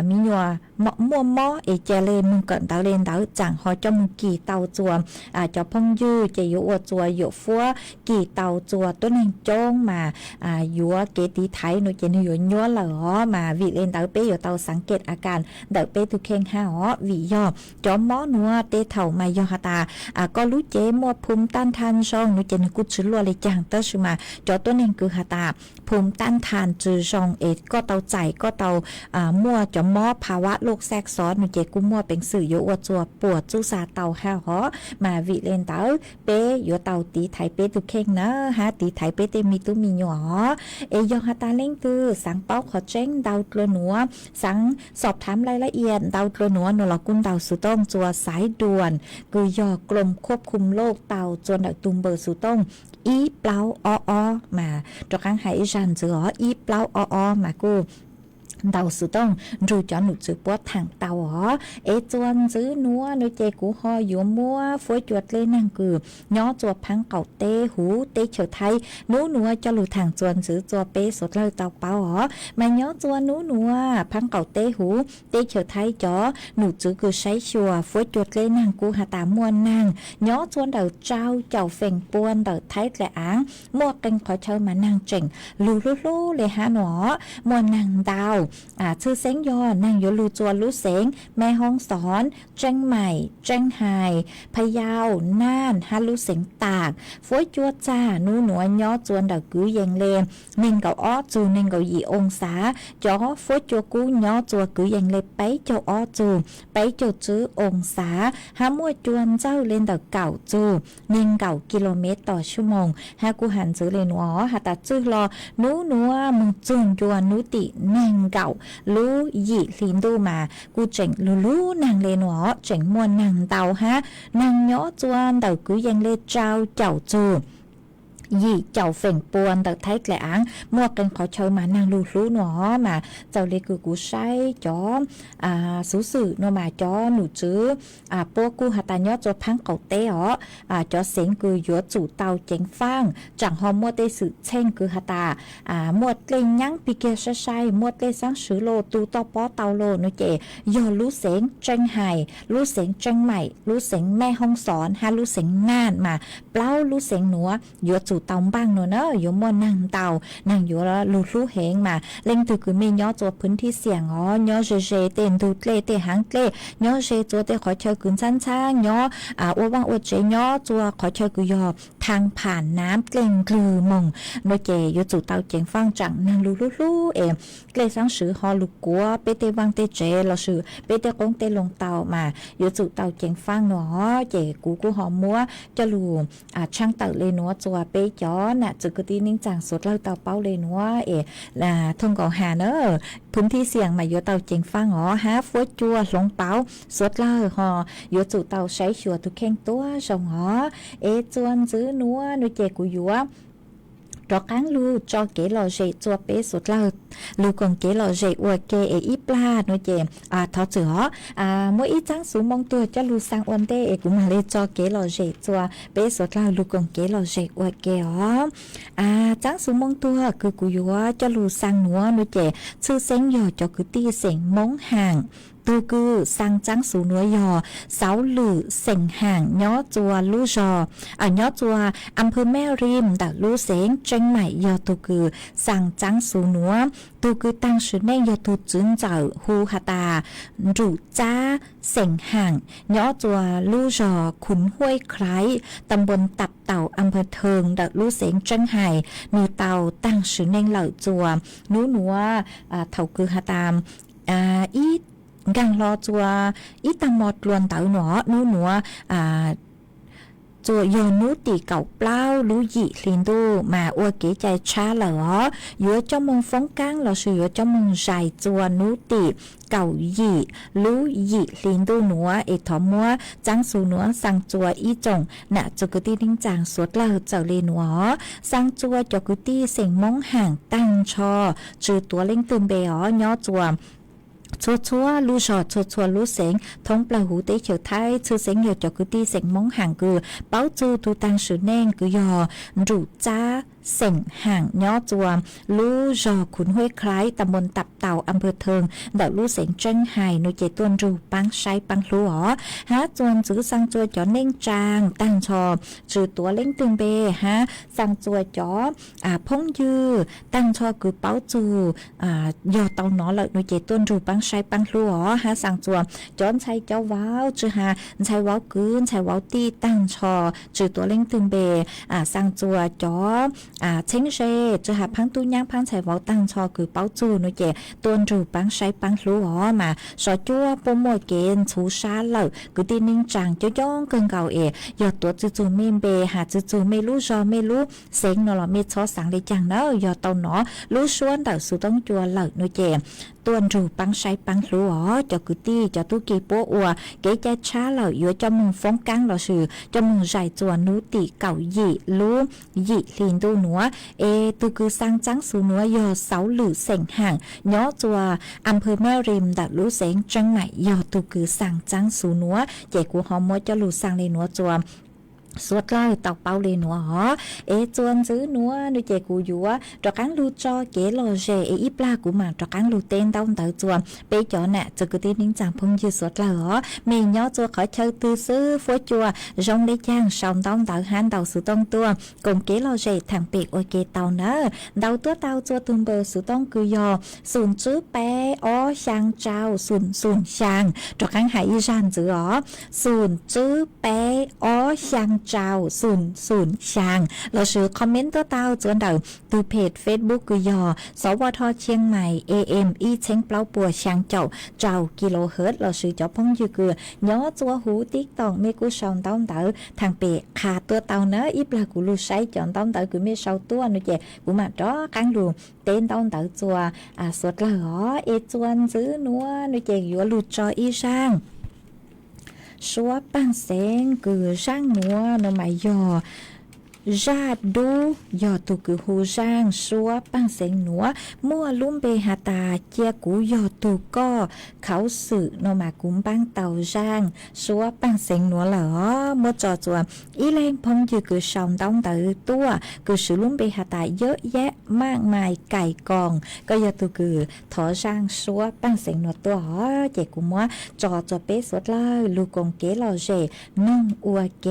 มีหนัวมัวเอเจเลมึงเกินเตาเลนเตาจังหอจมึงกี่เตาจัวจอพงยื้อเจยอวจัวอยู่ฟัวกี่เตาจัวตัวหนึ่งจ้องมายัวเกตีไทยโนเจนอยู่ยัวเหล่อมาวิเลนเตาเป้อยู่เตาสังเกตอาการเดาเป้ทุกเข่งห้าวิยอจอมมอนัวเตเถ่ามายอฮาตาก็รู้เจมัวภูมิต้านทานช่องโนเจนกุศลเลยจังเตอชุมาจอตัวหนึ่งคือฮาตาภูมิต้านทานจือช่องเอก็เตาใจก็เตามั่วจอมมอภาวะโรคแทรกซ้อนโนเจกุมั่วเป็นสื่อโยอวจัวปวดจุซาเตาห้าหอมาวิเลนเตาเป้อยู่เตาตีไทยเป้ตุเข่งนะฮะตีไทยเป้เตมีตุมีหยอยอฮาตาเล่งคือสังเป้าขอเจ้งดาวตัวหนัวสังสอบถามรายละเอียดดาวตัวหนัวนลกุลดาวสุต้องจัวสายด่วนคือยอกรมควบคุมโรคเตาจนดาวตุมเบอร์สุต้องอีเปล่าอมาตัวข้างหายจันจืออีเปล่ามากูเดาสุต้องรูจอหนุจือปวดทางเตาจวนจื้อนัวโนเจกูฮออยู่มัวฝวยจวดเลยนั่งกือย่อจวดพังเก่าเตหูเตเฉยไทยนัวจะหลุดทางจวนจื้อจวเปสดเลยเตาเปามาย่อจวนนัวพังเก่าเตหูเตเฉยไทยจ่อหนูจื้อคือใช้ชัวฝวยจวดเลยนั่งกูหาตามวนนั่งย่อจวนเดาเจ้าเฟ่งปวนเดาไทยและอ้างมัวกันขอเชิญมานั่งเจ๋งลูเลยหาหนอมวนนั่งดาว ชื่อเซ็งยอนางอยู่ลูจัวลูเสงแม่ฮ่องสอนเจียงใหม่เจียงไฮ้พะเยาน่านฮาลูเสงตากฝวยจัวจ้านูหนวยย่อจวนดอกกือเยงเลเน่งเกาอ้อจูเน่งเกาหยีองศาจ่อฝวยจัวกูย่อจัวกือเยงเลไปเจ้าอ้อจูไปเจ้าจื้อองศาหามัวจวนเจ้าเล่นดอกเก่าจูเน่งเก่ากิโลเมตรต่อชั่วโมงหากูหันจื้อเลนวอหาตัดจื้อรอนูนัวมึงจุนจวนนูติเน่งเก่ารู้หยีลินดูมากูเจ๋งรู้นางเลนวอเจ๋งมวนนางเตาฮะนางย่อจวนเต่ากูยังเลเจ้าเจ้าจูยี่เจ้าเฝ่งปวนแต่ไทยแกลงมั่วกันขอเชิญมานางลูรู้หนอมาเจ้าเลกูกูใช้จอสูสื่อโนมาจอหนูจื้อพวกกูหัตานยอจอพังเก่าเต๋อจอเสียงกูยัวจู่เตาเจงฟังจังหอมมัวเตสื่อเช่งกูหัตามัวเล่นยังปีเกชใช้มัวเล่นสังสือโลตูต่อป้อเตาโลโนเจยอรู้เสียงเจงไห่รู้เสียงเจงใหม่รู้เสียงแม่ห้องสอนฮารู้เสียงน่านมาเปล่ารู้เสียงหนัวยัวจู่เตาบ้างเนอะอยู่มัวนั่งเตานั่งอยู่แล้วรู้เหงมาเล่งถือคือมีย่อตัวพื้นที่เสียงย่อเจเต็มดูเตะเตะหางเตะย่อเจตัวเตะขอเชิญกึ่งชั้นช่างย่ออ้ว่างอวดเจย่อตัวขอเชิญกุยอทางผ่านน้ำเกล่งกลือมงโดยเจอยู่จู่เตาเจงฟังจังนั่งรู้เองเกลสังสือฮอลูกัวเปเตวังเตเจเราสือเปเตกงเตลงเตามาอยู่จู่เตาเจงฟังเนาะเจกูหอมมัวจะลูช่างเตาเลยเนาะตัวเปจอน่ะจุกตีนิ่งจังสุดเล่าเตาเป้าเลยนัวทงกองหาเนอพื้นที่เสี่ยงมาอยู่เตาเจงฟังฮะฟัวจัวหลงเป้าสุดเล่าอยู่จู่เตาใช้ชัวทุกแข่งตัวสองจวนซื้อนัวนุเจกูยัวรอกังลูจอเกลอเจจัวเปสุดเล่าลูกงเกลอเจอวเกอีปลาโนเจทอจือมัวอีจังสูมองตัวจะลูสังอวนเตกูมาเลยจอเกลอเจจัวเปสุดเล่าลูกงเกลอเจอวเกจังสูมองตัวคือกูยัวจะลูสังหนัวโนเจชื่อเซ็งยอจอคือตีเสียงมงห่างตูกือสังจังสูนัวยอเสาหลือเสียงห่างย่อจัวลู่จอย่อจัวอำเภอแม่ริมดักลู่เสียงเจียงใหม่ยอตูกือสังจังสูนัวตูกือตั้งชื่อในยอตูจุนเจ้าฮูฮาตารูจ้าเสียงห่างย่อจัวลู่จอขุนห้วยไคล้ตำบลตับเต่าอำเภอเทิงดักลู่เสียงเจียงไห่นูเต่าตั้งชื่อในเหล่าจัวนู้นัวเท่ากือฮาตามอีกังรอจัวอีตังมอดลวนเต๋อหนอนู้หนัวจัวยอนุตีเก่าเปล่ารู้หยีลินดูมาอวเก๋ใจช้าเหรออยู่เจ้ามงฟงกังเราสือเจ้ามงใจจัวนุตีเก่าหยีรู้หยีลินดูหนัวทอมัวจังสูหนัวสังจัวอีจงน่ะจุกตีนิ่งจางสวดเล่าเจ้าเลนหวอสังจัวจกุตีเสียงมงห่างตั้งชอจือตัวเล่งตื่นเบอ๋อย่อจัวชัวลู่ชอชัวลู่เสียงท้องปลาหูเตเขียวไทยชื่อเสียงเหยอจอกุตีเสียงมงห่างกือเป้าจูตูตังสือแน่งกือยอรูจ้าเสียงห่างย่อจัวลู่จอขุนห้วยคล้ายตำบลตับเต่าอำเภอเทิงดอกลู่เสียงเจิ้งไห่โนเจตวนรูปังใช้ปังหลัวฮะจวนจื้อสังจัวจ่อเน่งจางตั้งชอจื้อตัวเล่งตึงเบฮะสังจัวจ่อพงยือตั้งชอกือเป้าจูยอเตาหนอเลยโนเจตวนรูปังใช้ปังหลัวฮะสังจัวจ้อนใช้เจ้าว้าวจื้อฮะใช้ว้าวกืนใช้ว้าวตีตั้งชอจื้อตัวเล่งตึงเบสังจัวจ่อเช่งเจจะหาพังตู้ย่างพังใช้วอตั้งชอคือเป้าจูโนเจตัวรูปังใช้ปังรู้อ๋อมาสอจัวปมวยเกนชูชาเหล่าคือตีนิ่งจังจะย่องเกินเก่ายอดตัวจู่ๆเมมเบหาจู่ๆไม่รู้จอไม่รู้เซ็งนอลเมชอสังเลยจังเนอะยอดเตาหนอรู้ชวนแต่สุต้องจัวเหล่าโนเจตัวรูปังใช้ปังรู้อ๋อจะคือตีจะตุกีปัวอัวเกยใจช้าเหล่าอยู่จะมึงฟ้องกังเราสื่อจะมึงใจจัวนุติเก่าหยีรู้หยีลินดูหนัวตูคือสร้างจังสูนัวยอเสาหลือเสียงห่างย่อจัวอำเภอแม่ริมดักรู้เสียงจังไหนยอตูคือสร้างจังสูนัวเจกูหอมมัวจะหลุดสร้างเลยนัวจัว สวดเลยตอกเปาเลยหนัวหอจวนซื้อหนัวนูเจกูยัวตอกกังลูจอเกลอเจอีปลากูมาตอกกังลูเต้นต้นเตอจวนเปจอน่ะจะกูตีนิ่งจังพงยืดสวดเลยหอมีย่อจัวขอเชิญตื้อซื้อฟัวจัวจงได้จ้างสองต้นเตอหันเตาสุต้งตัวกงเกลอเจทางเปกโอเกเตาเนอเตาตัวเตาจัวตุนเบอร์สุต้งกุยอศูนย์จื้อแปอ๋อช่างเจ้าศูนย์ช่างตอกกังหายจานจื้ออ๋อศูนย์จื้อแปอ๋อช่างเจ้าศูนย์ช่างเราซื้อคอมเมนต์ตัวเต้าจวนเดาตูเพจ Facebook กุยอสวทเชียงใหม่ AM อีเชงเปล่าปัวช่างเจ้ากิโลเฮิรตซ์เราซื้อจอพงยืเกือย่อจัวหูติ๊กตองเมกุชองต้อมเต๋อทางเปะขาตัวเต้าเนออีปลากูลูใช้จอนต้อมเต๋อกูไม่เศร้าตัวนู่นเจกูมาจ้อกังดูเต้นต้อมเต๋อจัวสดละหอจวนซื้อนัวนู่นเจอยู่ลูจออีช่างชัวปังเซงกือช่างนัวนมายอราดดูยอตุกือหูช่างชัวปังเซงนัวมั่วลุ่มเบหาตาเจียกูยอตุก็เขาสื่อนมากุมปังเต่าช่างชัวปังเซงนัวเหรอมั่วจอจวนอีแรงพงยือกือชองต้องเตอตัวกือสื่อลุ่มเบหาตาเยอะแยะมากมายไก่กองก็ยอตุกือถอช่างชัวปังเซงนัวตัวหอเจกูมัวจอเป๊ะสดเลยลูกงเกลอเจนึ่งอัวเก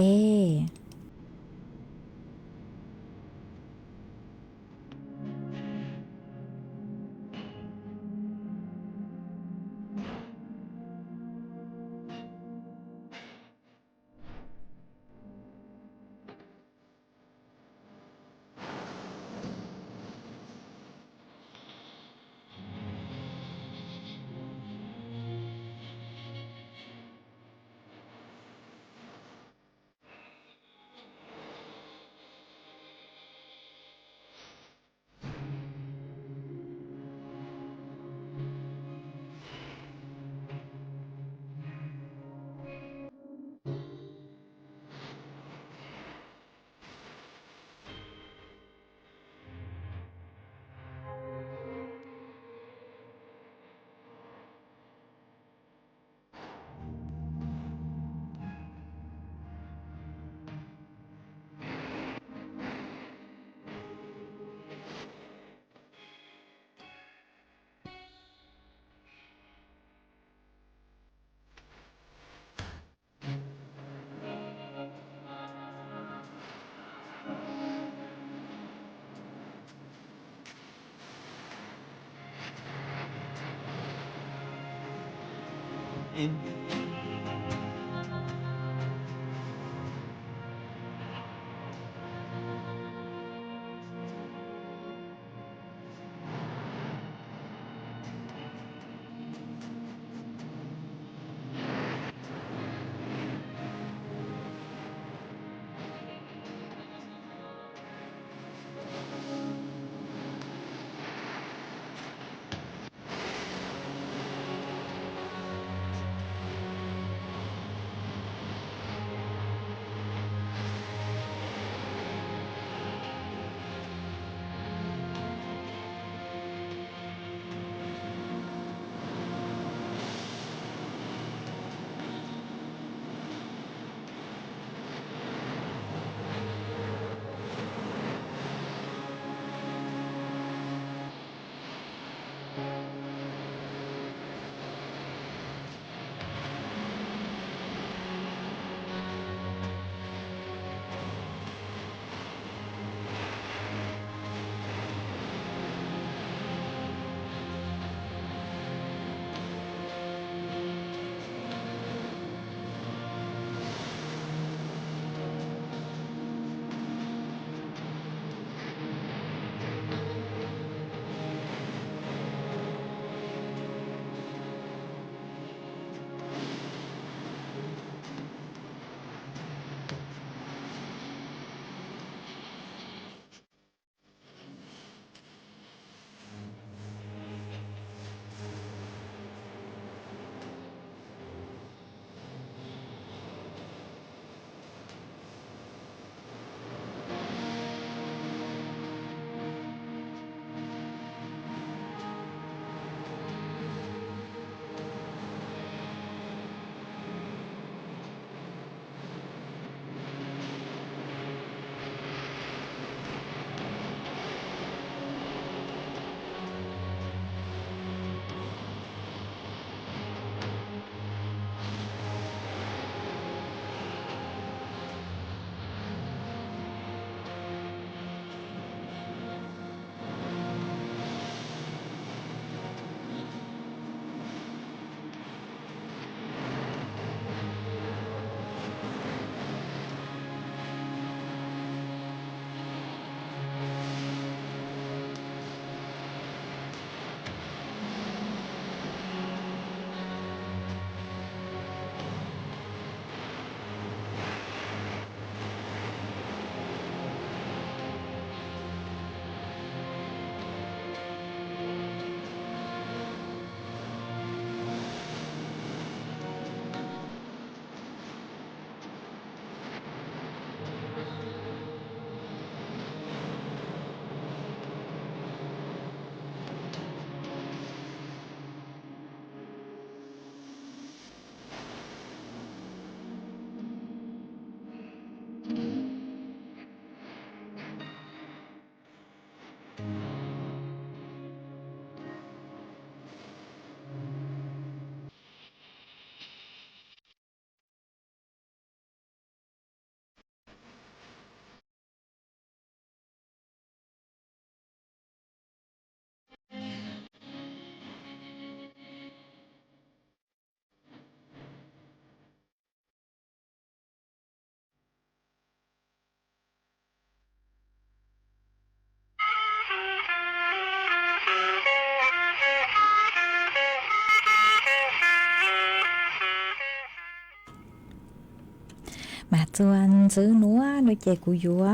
จวนซื้อหนัวหนูเจกูยัว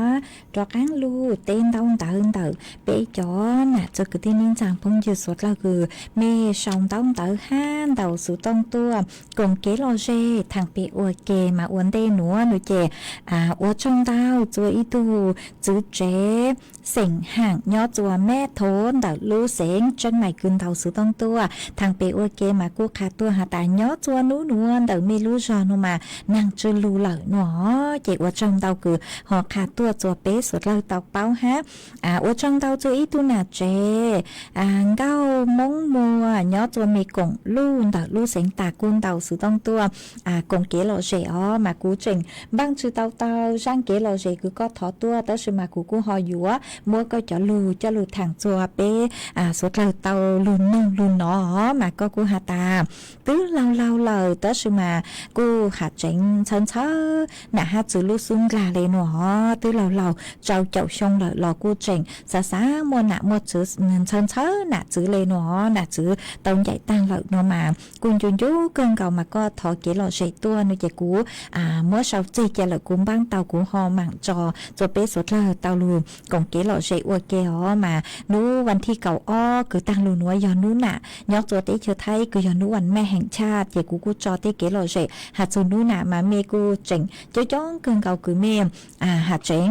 จอกอังลูเต้นตองเตอเปจอนน่ะจะคือที่นิ่งจางพงยืดสดเราคือเมชองตองเตอห้านเตาสูตองตัวกงเกลอเจทางเปอวเกมาอวนเต้หนัวหนูเจอวช่องเต้าจัวอีตูจื้อเจเสียงห่างย่อจัวแม่โทนเตาลูเสียงจังใหม่คืนเตาสูตองตัวทางเปอวเกมากูขาตัวหาตาย่อจัวนู้นวนเตาเมลูจอนมานางจูลูเหล่าหนอเจว่าช่องเตาคือหอขาตัวจัวเป๊ะสุดเราเตาเป้าฮะว่าช่องเตาจัวอีตูน่าเจเก้ามงมัวย่อจัวมีกงลู่เตาลู่เสียงตากุนเตาสูตองตัวกงเกลอเจมากูเจงบางชื่อเตาช่างเกลอเจคือก็ถอตัวแต่ชื่อมากูหอยัวมัวก็จะลู่ทางจัวเป๊ะสุดเราเตาลุนนึ่งลุนหนอมาก็กูหาตาตื้อเราเลยแต่ชื่อมากูหาเจงเชิญเชอน่ะฮะจือลู่ซุ่มกลาเลยหนอตื้อเราเจ้าชงเลยรอกูเจงสามัวน่ะมัวจื้อเงินเชิญเชอน่ะจื้อเลยหนอน่ะจื้อตรงใหญ่ตั้งเลยหนอมากุนจุนยูเกินเก่ามาก็ถอเกลอเจตัวนึกจะกูมัวเสาจีเจเลยกูบ้างเตากูหอหมั่งจอเป๊ะสุดเลยเตาลูกงเกลอเจอวเกอมานู้วันที่เก่าคือตั้งลูนัวยอนู้น่ะยอกตัวเตเชอไทยคือยอนู้วันแม่แห่งชาติเจกูจอเตเกลอเจหาจูนู้น่ะมาเมกูเจ๋งจ้องเกินเก่าคือเมหาเจ๋ง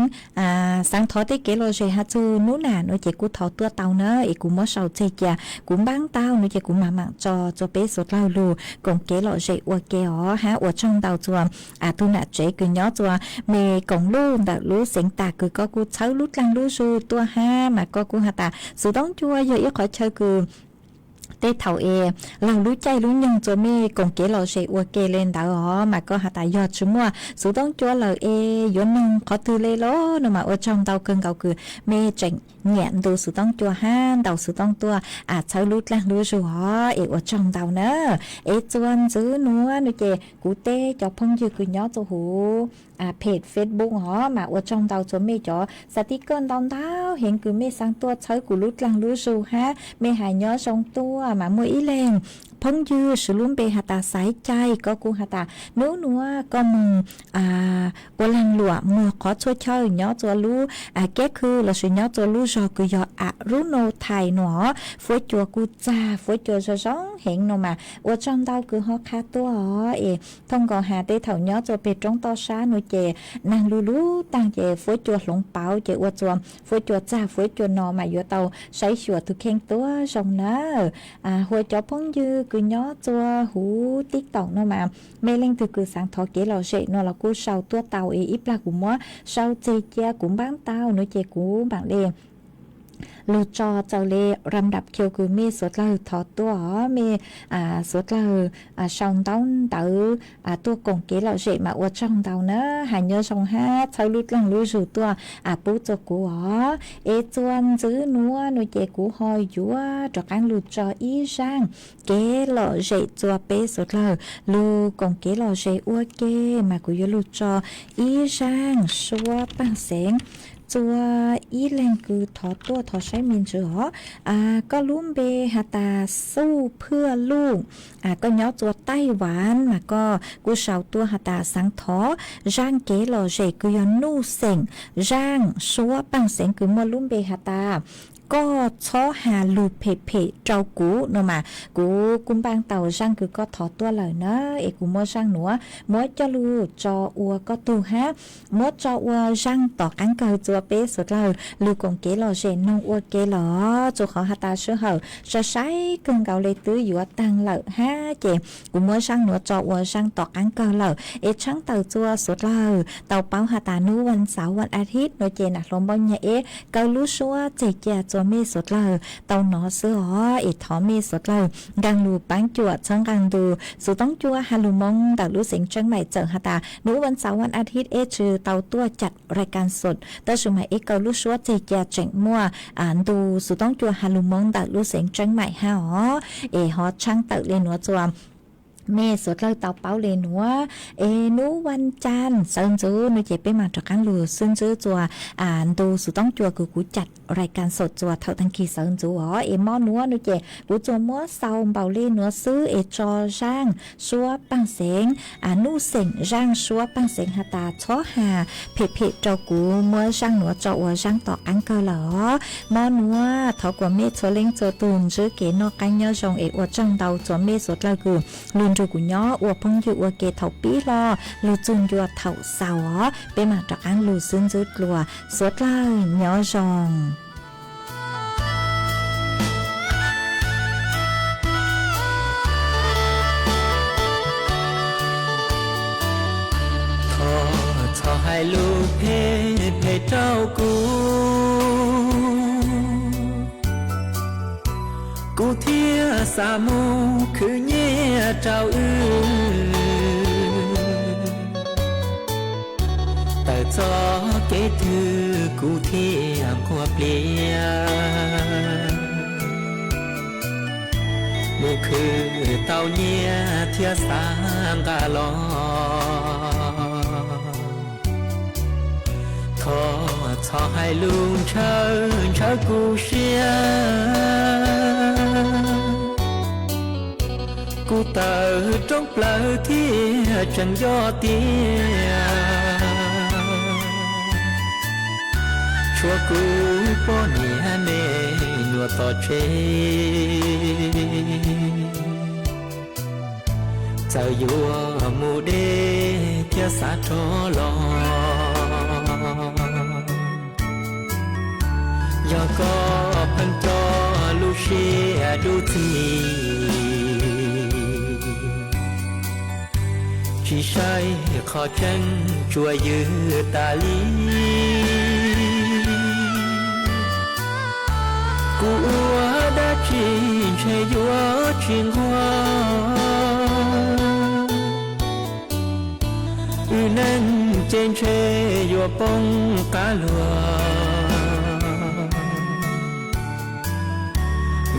สังทอเตเกลอเจหาจูนู้น่ะนู้เจกูถอตัวเตาเนอะกูมัวเสาเจเจกูบ้างเตานู้เจกูมาหมั่งจอเป๊ะสุดเราลูกงเกลอเจอวเกอฮะอวช่องเตาจัวตูน่ะเจคือยอจัวเมกงลู่แต่ลู่เสียงตาคือก็กูเช้าลู่ลังลู่ซูตัวห้ามาก็กูหาตาสุดต้องจัวเยอะๆขอเชิญคือเต้เถาเอเรารู้ใจรู้ยังจัวเมกงเกลอเชอวเกเลนดามาก็หาตายอดชั่วมัวสุดต้องจัวเรายนนึงขอตือเลยล้อนมาอวช่องเตาเกินเก่าคือเมเจ๋งเงียนดูสุดต้องจัวห้านเตาสุดต้องตัวใช้ลู่ลังลู่ซูอวช่องเตาเนอะจวนซื้อนัวนึกเจกูเต้จอพงยืคือยอตัวหูเพจ Facebook มาอวดช่องเตาจนไม่จ่อสติกเกอร์ตอนเท้าเห็นคือไม่สังตัวใช้กูลุดลังรู้สูฮะไม่หายย้อทรงตัวมามัวอีเลงพงยืสลุ่มเปหาตาสายใจก็กูหาตาหนัวก็มึงวลังหลวมัวขอช่วยเชยย้อตัวรู้แก้คือเราช่วยย้อตัวรู้จอคือยอรุโนไทยหนอฝวยจัวกูจ้าฝวยจัวร้องเห็นหนอมาอวดช่องเตาคือฮอคาตัวท่องก่อหาเตเถาย้อตัวเป็ดจ้องต่อช้าหนูเจนางลูตั้งเจฝวยจัวหลงเปาเจอวดจัวฝวยจัวจ้าฝวยจัวนอมาอยู่เตาใช้ชัวทุกเข่งตัวทรงเนอหัวจอพงยืคือย้อตัวหูติ๊กตอกเนาะมาเมเล่งคือสังทอเกลอเจเนาะเรากูเศร้าตัวเตาอีปลากูมัวเศร้าเจเจียกูบ้างเตาเนาะเจกูบางเลงลูจอเจ้าเลรำดับเคียวคือมีสดเลยถอดตัวมีสดเลยช่องเต้าเต๋อตัวกงเกลอเจมาอวดช่องเต้าเนอะหายเยอะช่องห้าใช้ลุดลังลุสู่ตัวปูจกูจวนซื้อนัวหนูเจกูหอยยัวจากการลูจออีช่างเกลอเจจัวเป๊สดเลยลูกงเกลอเจอวเกมากูยลูจออีช่างชัวปังเสงจัวอีแรงคือถอตัวถอใช้มินจือก็ลุ่มเบหาตาสู้เพื่อลูกก็ย้อจัวไต้หวานมาก็กูเสาตัวหาตาสังทอร่างเกลอเจคือยนู่เสียงร่างชัวปังเสียงคือมัวลุ่มเบหาตาก็ช้อหาลูเพเจ้ากูเนาะมากูกุมบางเต่าช่างคือก็ถอตัวเลยเนอะกูมัวช่างหนัวมัวจะลูจออัวก็ตูฮะมัวจออัวช่างต่อกันเกิดจัวเป๊สุดเลยลูกงเกลอเจนงอัวเกลอจูขอหาตาเชื่อเหอะจะใช้เกินเกาเลยตื้ออยู่ตังเลยฮะเจกูมัวช่างหนัวจออัวช่างต่อกันเกิดเลยช่างเต่าจัวสุดเลยเต่าเป้าหาตานู้วันเสาร์วันอาทิตย์โดยเจนักลมบอลเนี่ยเกาลูชัวเจเจียจัวมีสดเลยเตาหนอเสือถอมีสดเลยดังลูปังจั่วช่างกังดูสุต้องจั่วฮาลูมงแต่รู้เสียงเชียงใหม่เจอหาตาหนูวันเสาร์วันอาทิตย์ชื่อเตาตัวจัดรายการสดแต่สมัยเกาลูชัวเจเจียเจ๋งมัวดูสุต้องจั่วฮาลูมงแต่รู้เสียงเชียงใหม่ฮะฮอช่างเตาเรียนหัวจั่ว เมสดเลยเตาเป้าเลยหนัวนูวันจันทร์เซินจูนูเจไปมาจากการหลูซึนจูจัวดูสุต้องจัวกูจัดรายการสดจัวเท่าทังคีเซินจูหม้อนัวนูเจกูจัวมัวเซาเบาเล่นัวซื้อจอร่างชัวปังเสงนูเสงร่างชัวปังเสงหาตาช้อหาเพเจ้ากูมัวร่างหนัวเจ้าร่างต่ออังเกอหรอหม้อนัวเท่ากว่าเมฆชัวเล้งจัวตูนจื้อเก๋นอกันย่อจงอวดจังเดาจัวเมฆสดเลยกูลุนจูกูย่ออวดพงอยู่อวดเกเท่าปีรอลูจุนยัวเท่าเสาไปมาจากอังลูซึนจื้อกลัวสดเลยย่อจงให้ลูกเพเจ้ากูเที่ยสามูคือเงี้ยเจ้าแต่จอเกถือกูเที่ยหัวเปลี่ยมูคือเต่าเงี้ยเที่ยสางกาลอขอให้ลุงเชิญกูเชียกูเตอจงเปล่าที่จังยอดเตียชัวกูป้อนเนียเมนัวต่อเชเจ้าอยู่มูเดเทียสาทอลอยาก็พันจอลูเชียดูทีที่ใช้ขอจังช่วยยืดตาลีกูว่าได้ชินใช่ยัวชิงหัวนั่นเจนเชยยัวปงกาลัว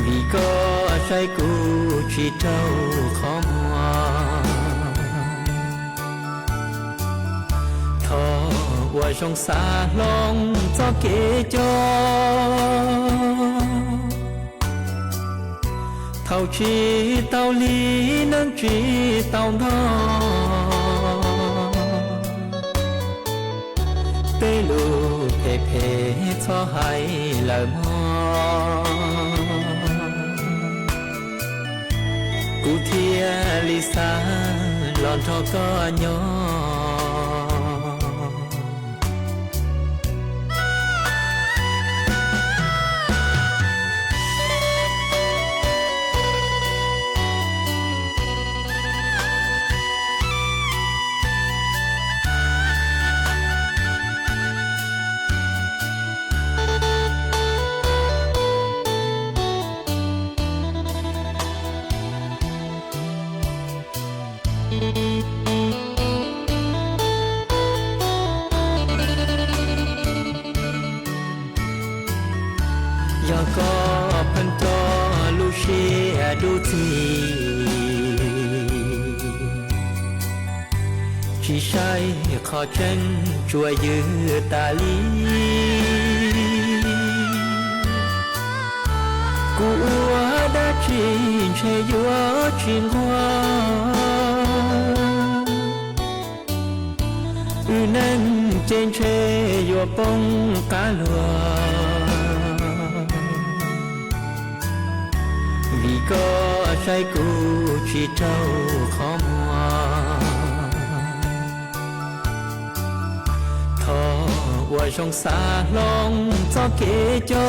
วีก็ใช้กูชีเท่าขอมัวทอว่าชงสาลองจอเกจอเท่าชีเต่าลีนั่งชีเต่าทอเปลูเพทอให้ละมอกูเทียลิซาหลอนทอก็ย่ออยาก็พันจอลูเชียดูทีที่ใช้ขอจังช่วยยืดตาลีกูว่าได้ชินใช่ยัวชิงหัวนั่นเจนเชยยัวปงกาลัววีก็ใช้กูชีเจ้าขอมัวทอว่าชงสาลองจอเกจอ